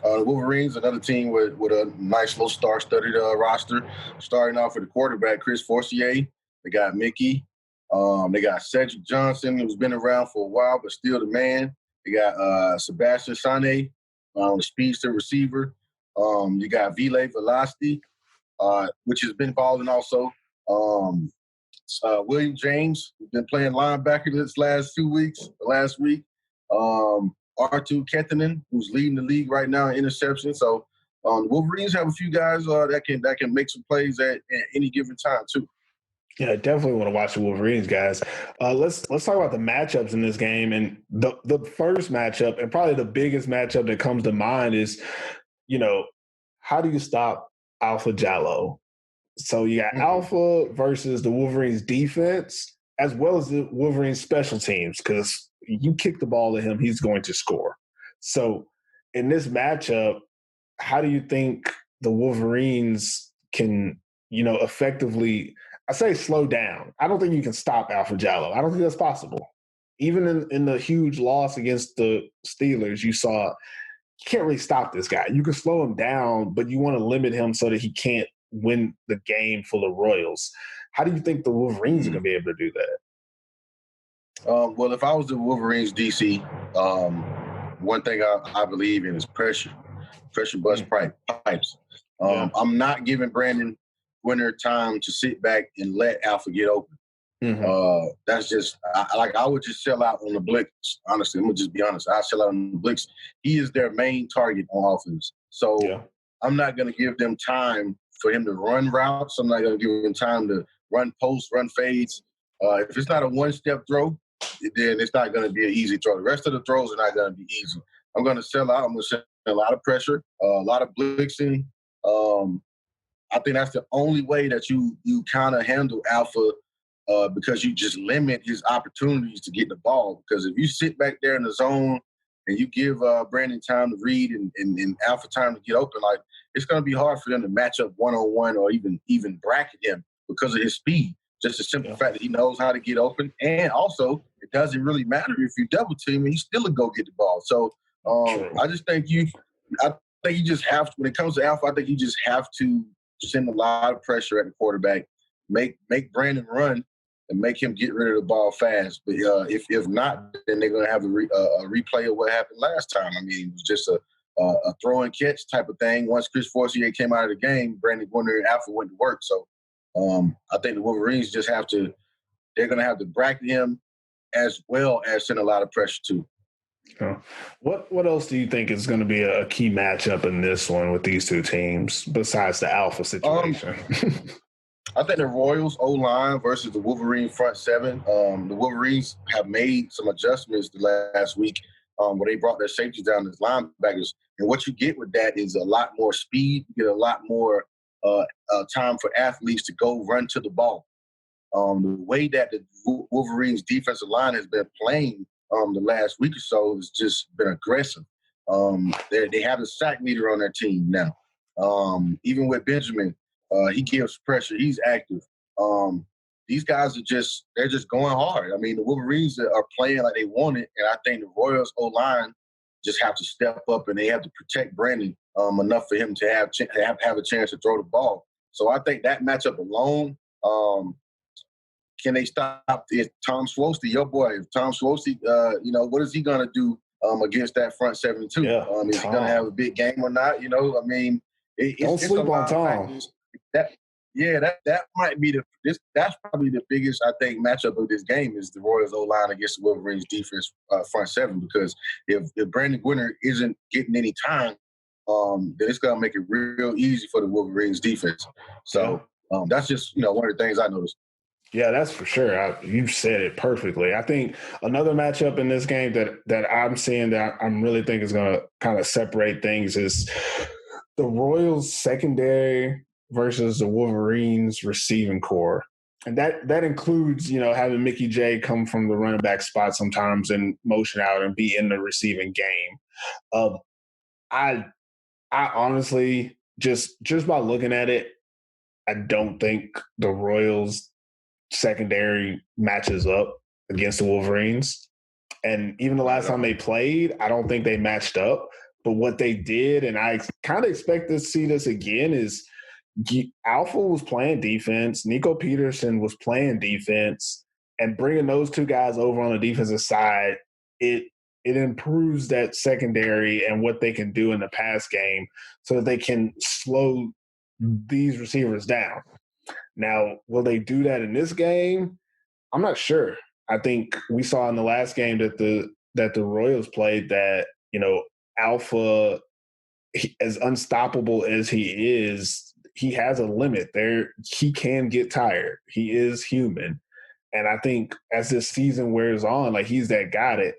The Wolverines, another team with a nice little star-studded roster. Starting off with the quarterback, Chris Forcier. They got Mickey. They got Cedric Johnson, who's been around for a while, but still the man. They got Sebastian Sane, the speedster receiver. You got Ville Valasti, which has been balling also. William James, who's been playing linebacker this last week. R2 Kettinen, who's leading the league right now in interceptions. So the Wolverines have a few guys that can make some plays at any given time too. Yeah, definitely want to watch the Wolverines, guys. Let's talk about the matchups in this game. And the first matchup, and probably the biggest matchup that comes to mind is, how do you stop Alpha Jallo? So you got Alpha versus the Wolverines defense, as well as the Wolverines special teams, because you kick the ball to him, he's going to score. So in this matchup, how do you think the Wolverines can, effectively, I say slow down. I don't think you can stop Alpha Jallo. I don't think that's possible. Even in the huge loss against the Steelers, you saw you can't really stop this guy. You can slow him down, but you want to limit him so that he can't win the game for the Royals. How do you think the Wolverines are going to be able to do that? Well, if I was the Wolverines DC, one thing I believe in is pressure. Pressure bust pipes. I'm not giving Brandon Gwinner time to sit back and let Alpha get open. That's just I would just sell out on the blitz. Honestly, I'm gonna just be honest. I sell out on the blitz. He is their main target on offense. So I'm not gonna give them time for him to run routes. I'm not gonna give him time to run posts, run fades. If it's not a one-step throw, then it's not going to be an easy throw. The rest of the throws are not going to be easy. I'm going to sell out. I'm going to send a lot of pressure, a lot of blitzing. I think that's the only way that you kind of handle Alpha because you just limit his opportunities to get the ball. Because if you sit back there in the zone and you give Brandon time to read and Alpha time to get open, like it's going to be hard for them to match up one-on-one or even bracket him because of his speed. Just the simple fact that he knows how to get open. And also, it doesn't really matter if you double team him, he's still a go get the ball. So I just think you just have to, when it comes to Alpha, I think you just have to send a lot of pressure at the quarterback, make Brandon run and make him get rid of the ball fast. But if not, then they're going to have a replay of what happened last time. I mean, it was just a throw and catch type of thing. Once Chris Forcier came out of the game, Brandon Gwinner and Alpha went to work. So I think the Wolverines they're going to have to bracket him as well as send a lot of pressure too. What else do you think is going to be a key matchup in this one with these two teams besides the Alpha situation? I think the Royals O-line versus the Wolverine front seven. The Wolverines have made some adjustments the last week where they brought their safeties down as linebackers. And what you get with that is a lot more speed. You get a lot more time for athletes to go run to the ball. The way that the Wolverines defensive line has been playing the last week or so has just been aggressive. They have a sack leader on their team now. Even with Benjamin, he gives pressure. He's active. These guys they're just going hard. I mean, the Wolverines are playing like they want it, and I think the Royals O-line just have to step up and they have to protect Brandon enough for him to have a chance to throw the ball. So I think that matchup alone, can they stop Tom Swosty, your boy? If Tom Swosty, what is he going to do against that front 72? Is he going to have a big game or not? I mean, Don't sleep on Tom. That might be that's probably the biggest, I think, matchup of this game is the Royals O-line against the Wolverines defense front seven, because if Brandon Gwinner isn't getting any time, then it's going to make it real easy for the Wolverines defense. So that's just, one of the things I noticed. Yeah, that's for sure. You said it perfectly. I think another matchup in this game that I'm seeing that I'm really think is going to kind of separate things is the Royals secondary versus the Wolverines receiving core. And that includes, having Mickey J come from the running back spot sometimes and motion out and be in the receiving game. I honestly, just by looking at it, I don't think the Royals secondary matches up against the Wolverines. And even the last time they played, I don't think they matched up. But what they did, and I kind of expect to see this again, is Alpha was playing defense, Nico Peterson was playing defense, and bringing those two guys over on the defensive side, it improves that secondary and what they can do in the pass game so that they can slow these receivers down. Now, will they do that in this game? I'm not sure. I think we saw in the last game that the Royals played that, Alpha, as unstoppable as he is, he has a limit there. He can get tired. He is human. And I think as this season wears on, like, he's that guy that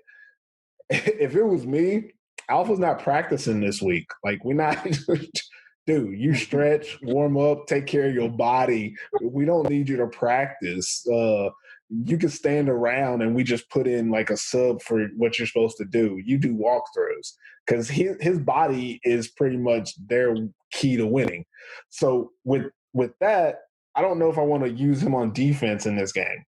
if it was me, Alpha's not practicing this week. Like, we're not – dude, you stretch, warm up, take care of your body. We don't need you to practice. You can stand around and we just put in like a sub for what you're supposed to do. You do walkthroughs because his body is pretty much their key to winning. So with that, I don't know if I want to use him on defense in this game.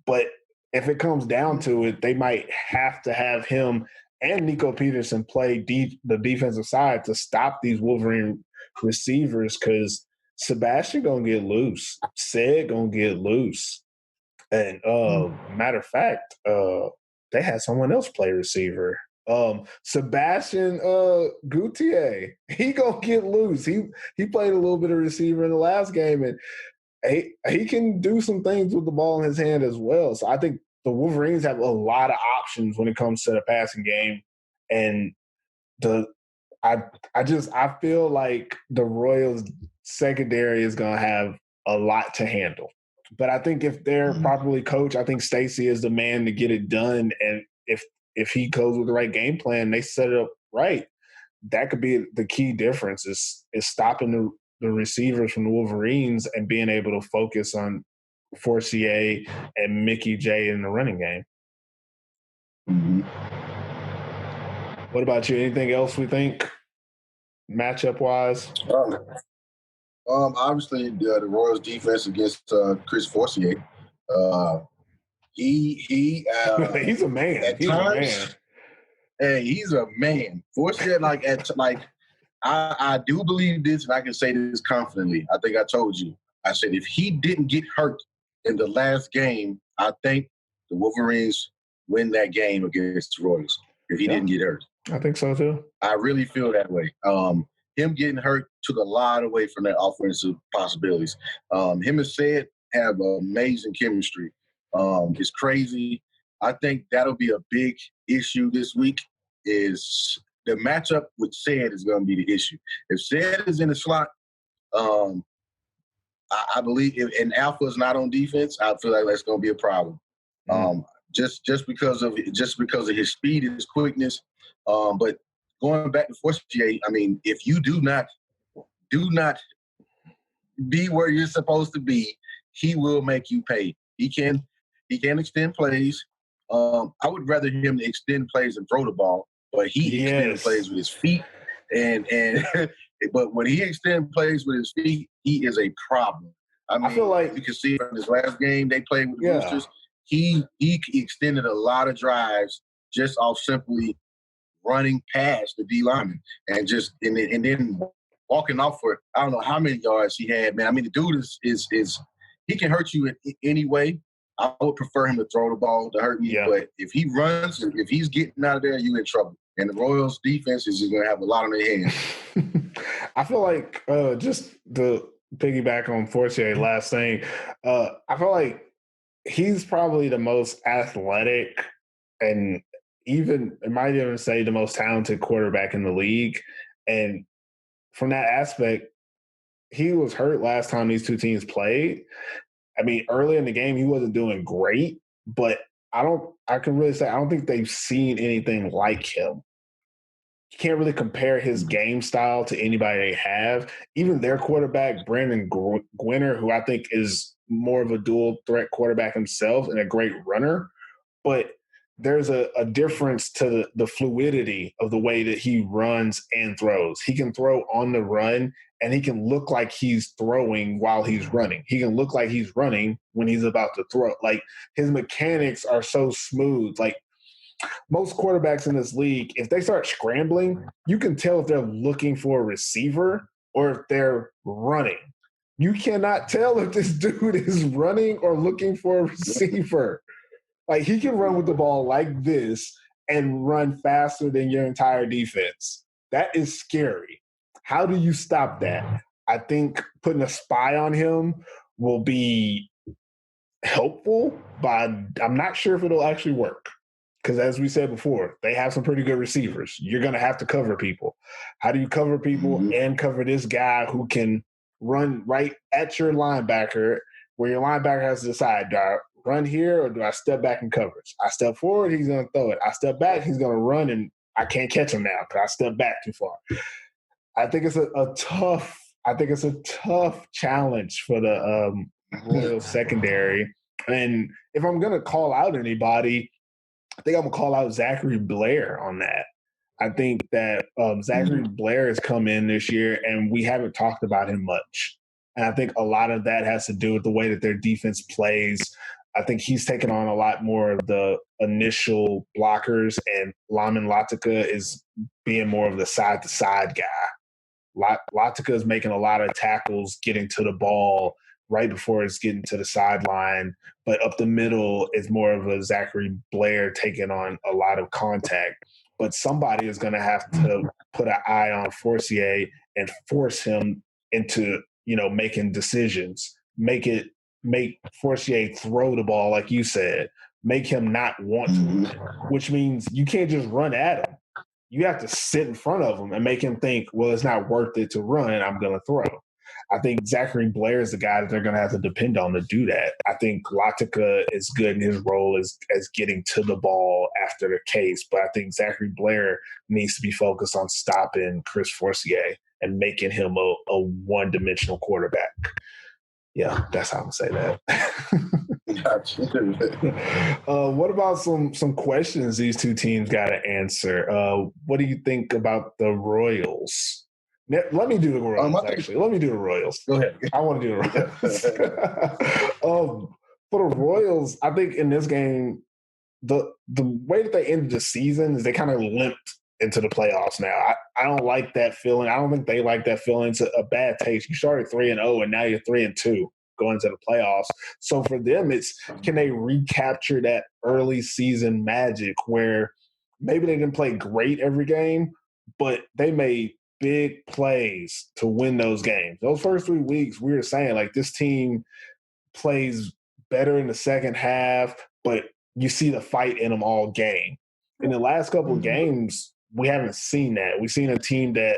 But if it comes down to it, they might have to have him and Nico Peterson play the defensive side to stop these Wolverine receivers, because Sebastian gonna get loose. Sid gonna get loose. And matter of fact, they had someone else play receiver. Sebastian Gutierrez, he gonna get loose. He played a little bit of receiver in the last game, and he can do some things with the ball in his hand as well. So I think the Wolverines have a lot of options when it comes to the passing game, and I feel like the Royals secondary is gonna have a lot to handle. But I think if they're properly coached, I think Stacey is the man to get it done. And if he goes with the right game plan, they set it up right, that could be the key difference is stopping the receivers from the Wolverines and being able to focus on Forcier and Mickey J in the running game. Mm-hmm. What about you? Anything else we think matchup-wise? Obviously, the Royals defense against Chris Forcier. He's a man. At times, hey, he's a man. Forcier, I do believe this, and I can say this confidently. I think I told you. I said if he didn't get hurt in the last game, I think the Wolverines win that game against the Royals. If he didn't get hurt, I think so too. I really feel that way. Him getting hurt took a lot away from that offensive possibilities. Him and Sid have amazing chemistry. It's crazy. I think that'll be a big issue this week is the matchup with Sid is going to be the issue. If Sid is in the slot, I believe, and Alpha is not on defense, I feel like that's going to be a problem. Just because of his speed and his quickness. But going back to Forcier, I mean, if you do not be where you're supposed to be, he will make you pay. He can extend plays. I would rather him extend plays and throw the ball, but he extends plays with his feet. And but when he extends plays with his feet, he is a problem. I feel like you can see from his last game they played with the Roosters. He extended a lot of drives just off simply running past the D lineman and then walking off for I don't know how many yards he had, man. I mean, the dude is he can hurt you in any way. I would prefer him to throw the ball to hurt me, but if he runs, if he's getting out of there, you in trouble. and the Royals defense is just going to have a lot on their hands. I feel like just to piggyback on Fortier last thing, I feel like he's probably the most athletic and even I might even say the most talented quarterback in the league. And from that aspect, he was hurt last time these two teams played. I mean, early in the game, he wasn't doing great, but I can really say I don't think they've seen anything like him. You can't really compare his game style to anybody they have. Even their quarterback, Brandon Gwinner, who I think is more of a dual threat quarterback himself and a great runner, but there's a difference to the fluidity of the way that he runs and throws. He can throw on the run, and he can look like he's throwing while he's running. He can look like he's running when he's about to throw. Like, his mechanics are so smooth. Like, most quarterbacks in this league, if they start scrambling, you can tell if they're looking for a receiver or if they're running. You cannot tell if this dude is running or looking for a receiver. Like, he can run with the ball like this and run faster than your entire defense. That is scary. How do you stop that? I think putting a spy on him will be helpful, but I'm not sure if it'll actually work. Because as we said before, they have some pretty good receivers. You're going to have to cover people. How do you cover people and cover this guy who can run right at your linebacker, where your linebacker has to decide, do I run here or do I step back in coverage? I step forward, he's going to throw it. I step back, he's going to run, and I can't catch him now because I stepped back too far. I think it's a tough challenge for the Royal secondary. And if I'm going to call out anybody, I think I'm going to call out Zachary Blair on that. I think that Zachary Blair has come in this year, and we haven't talked about him much. And I think a lot of that has to do with the way that their defense plays. I think he's taken on a lot more of the initial blockers, and Lamin Latica is being more of the side-to-side guy. Latica is making a lot of tackles, getting to the ball right before it's getting to the sideline. But up the middle is more of a Zachary Blair taking on a lot of contact. But somebody is going to have to put an eye on Fortier and force him into, making decisions. Make Fortier throw the ball, like you said. Make him not want to run, which means you can't just run at him. You have to sit in front of him and make him think, well, it's not worth it to run. I'm going to throw. I think Zachary Blair is the guy that they're going to have to depend on to do that. I think Latica is good in his role as getting to the ball after the case, but I think Zachary Blair needs to be focused on stopping Chris Fortier and making him a one-dimensional quarterback. Yeah, that's how I'm going to say that. What about some questions these two teams got to answer? What do you think about the Royals? Let me do the Royals, actually. Let me do the Royals. Go ahead. I want to do the Royals. For the Royals, I think in this game, the way that they ended the season is they kind of limped into the playoffs now. I don't like that feeling. I don't think they like that feeling. It's a bad taste. You started 3-0, and now you're 3-2 going into the playoffs. So for them, it's can they recapture that early season magic where maybe they didn't play great every game, but they made big plays to win those games. Those first 3 weeks, we were saying, like, this team plays better in the second half, but you see the fight in them all game. In the last couple of games, we haven't seen that. We've seen a team that,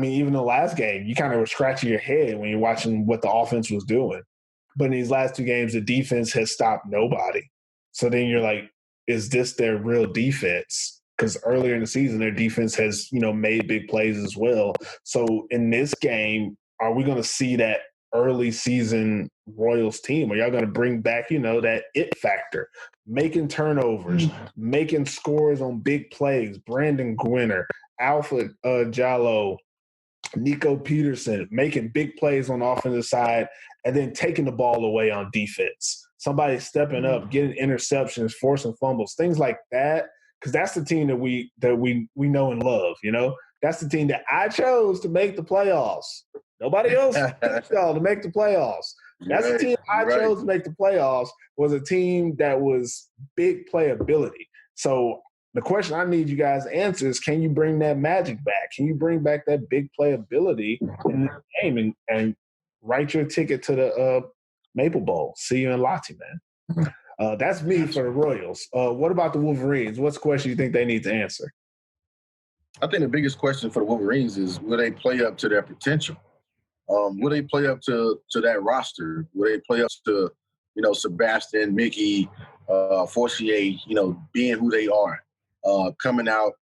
even the last game, you kind of were scratching your head when you're watching what the offense was doing. But in these last 2 games, the defense has stopped nobody. So then you're like, is this their real defense? Because earlier in the season, their defense has, made big plays as well. So in this game, are we going to see that early season Royals team? Are y'all going to bring back, that it factor, making turnovers, making scores on big plays? Brandon Gwinner, Alfred Jallo, Nico Peterson, making big plays on the offensive side, and then taking the ball away on defense. Somebody stepping up, getting interceptions, forcing fumbles, things like that. Because that's the team that we know and love, That's the team that I chose to make the playoffs. Nobody else picked y'all to make the playoffs. That's the team I chose to make the playoffs, was a team that was big playability. So the question I need you guys to answer is, can you bring that magic back? Can you bring back that big playability in the game and write your ticket to the Maple Bowl? See you in Lottie, man. That's me for the Royals. What about the Wolverines? What's the question you think they need to answer? I think the biggest question for the Wolverines is, will they play up to their potential? Will they play up to that roster? Will they play up to, Sebastian, Mickey, Fortier, being who they are, coming out,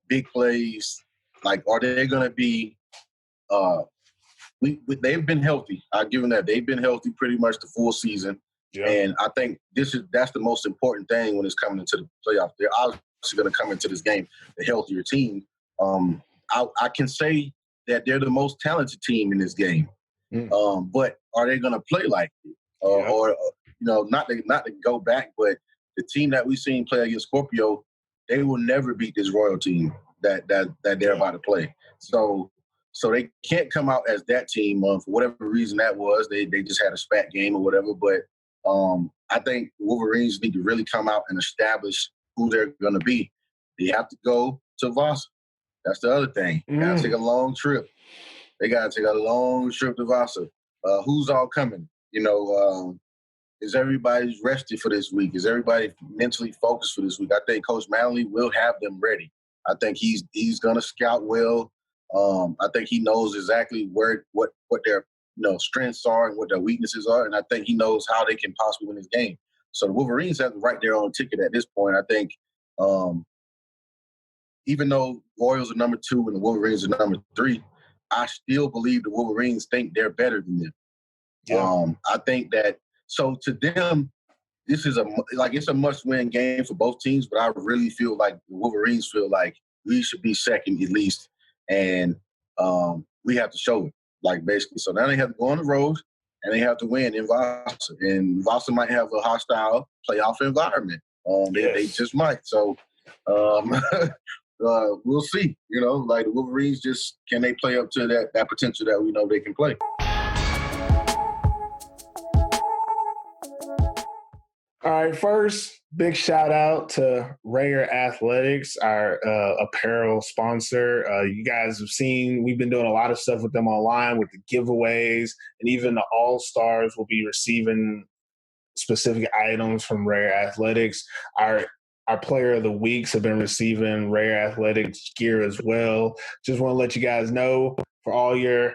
big plays? Like, are they going to be they've been healthy. I'll give them that. They've been healthy pretty much the full season. Yeah. And I think that's the most important thing when it's coming into the playoffs. They're obviously going to come into this game a healthier team. I can say that they're the most talented team in this game. But are they going to play like it? Or not to go back, but the team that we've seen play against Kuopio, they will never beat this Royal team that they're about to play. So they can't come out as that team for whatever reason that was. They just had a spat game or whatever. But I think Wolverines need to really come out and establish who they're going to be. They have to go to Vasa. That's the other thing. They got to take a long trip. They got to take a long trip to Vasa. Who's all coming? Is everybody rested for this week? Is everybody mentally focused for this week? I think Coach Mattingly will have them ready. I think he's going to scout well. I think he knows exactly what their strengths are and what their weaknesses are, and I think he knows how they can possibly win this game. So the Wolverines have to write their own ticket at this point. I think even though Royals are number 2 and the Wolverines are number 3, I still believe the Wolverines think they're better than them. Yeah. I think that, so to them, this is it's a must-win game for both teams, but I really feel like the Wolverines feel like we should be second at least, and we have to show it, basically. So now they have to go on the road, and they have to win in Vasa. And Vasa might have a hostile playoff environment. They just might. So we'll see. The Wolverines can they play up to that potential that we know they can play. All right, first, big shout out to Rayer Athletics, our apparel sponsor. You guys have seen, we've been doing a lot of stuff with them online with the giveaways, and even the All-Stars will be receiving specific items from Rayer Athletics. Our player of the weeks have been receiving Rayer Athletics gear as well. Just want to let you guys know, for all your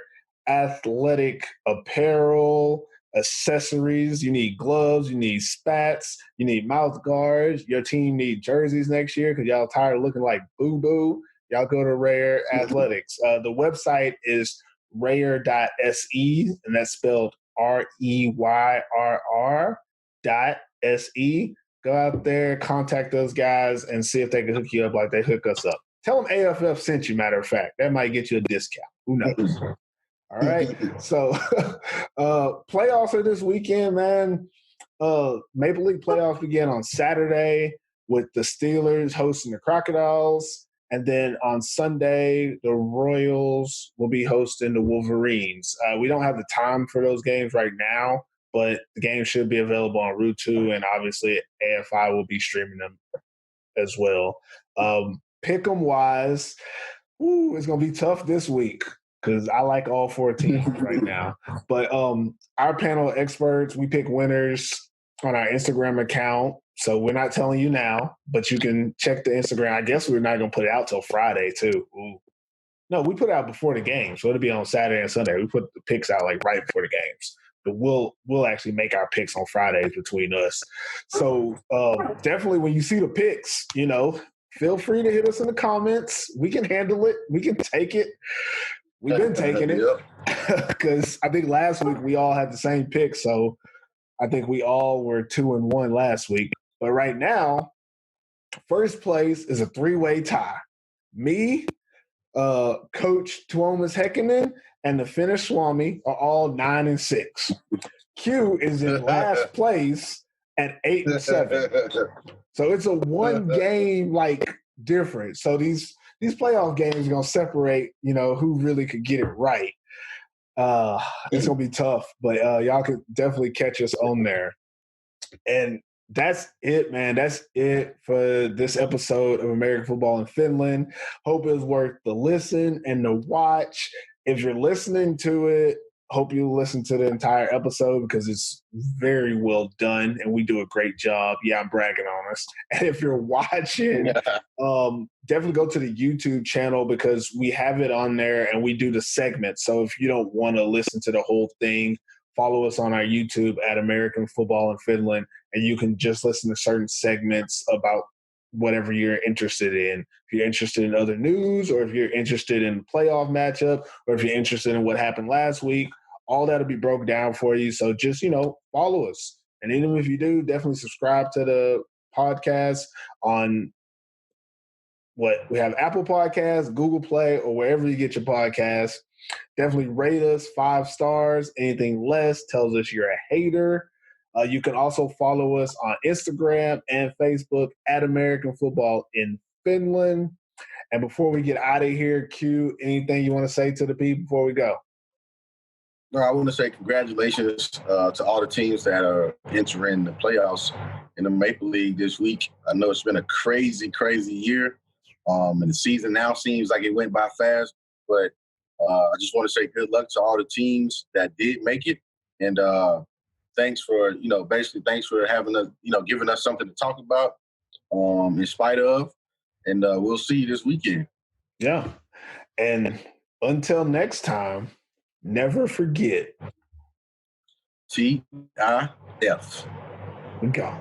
athletic apparel, accessories, you need gloves, you need spats, you need mouth guards, your team need jerseys next year because y'all tired of looking like boo-boo, y'all go to Rayer Athletics. The website is rayer.se, and that's spelled REYRR.se. Go out there, contact those guys, and see if they can hook you up like they hook us up. Tell them AFF sent you, matter of fact. That might get you a discount. Who knows? All right. So playoffs are this weekend, man. Maple League playoffs begin on Saturday with the Steelers hosting the Crocodiles. And then on Sunday, the Royals will be hosting the Wolverines. We don't have the time for those games right now, but the game should be available on Route 2, and obviously AFI will be streaming them as well. Pick'em-wise, it's going to be tough this week because I like all 4 teams right now. But our panel of experts, we pick winners on our Instagram account. So we're not telling you now, but you can check the Instagram. I guess we're not going to put it out till Friday, too. Ooh. No, we put it out before the game, so it'll be on Saturday and Sunday. We put the picks out right before the games. But we'll actually make our picks on Fridays between us. So definitely when you see the picks, feel free to hit us in the comments. We can handle it. We can take it. We've been taking it because I think last week we all had the same pick. So I think we all were 2-1 last week. But right now, first place is a 3-way tie. Me, Coach Tuomas Heikkinen, and the Finnish Swami are all 9-6. Q is in last place at 8-7. So it's a 1-game difference. So these playoff games are gonna separate, who really could get it right. It's gonna be tough, but y'all could definitely catch us on there. And That's it, man. That's it for this episode of American Football in Finland. Hope it was worth the listen and the watch. If you're listening to it, hope you listen to the entire episode because it's very well done and we do a great job. Yeah, I'm bragging on us. And if you're watching, definitely go to the YouTube channel because we have it on there and we do the segments. So if you don't want to listen to the whole thing, follow us on our YouTube at American Football in Finland, and you can just listen to certain segments about whatever you're interested in. If you're interested in other news, or if you're interested in the playoff matchup, or if you're interested in what happened last week, all that'll be broken down for you. So just, follow us. And even if you do, definitely subscribe to the podcast on we have Apple Podcasts, Google Play, or wherever you get your podcasts. Definitely rate us 5 stars. Anything less tells us you're a hater. You can also follow us on Instagram and Facebook at American Football in Finland. And before we get out of here, Q, anything you want to say to the people before we go? No, I want to say congratulations to all the teams that are entering the playoffs in the Maple League this week. I know it's been a crazy, crazy year. And the season now seems like it went by fast. But I just want to say good luck to all the teams that did make it. And thanks for, thanks for having us, giving us something to talk about in spite of. And we'll see you this weekend. Yeah. And until next time, never forget. TIF. We go.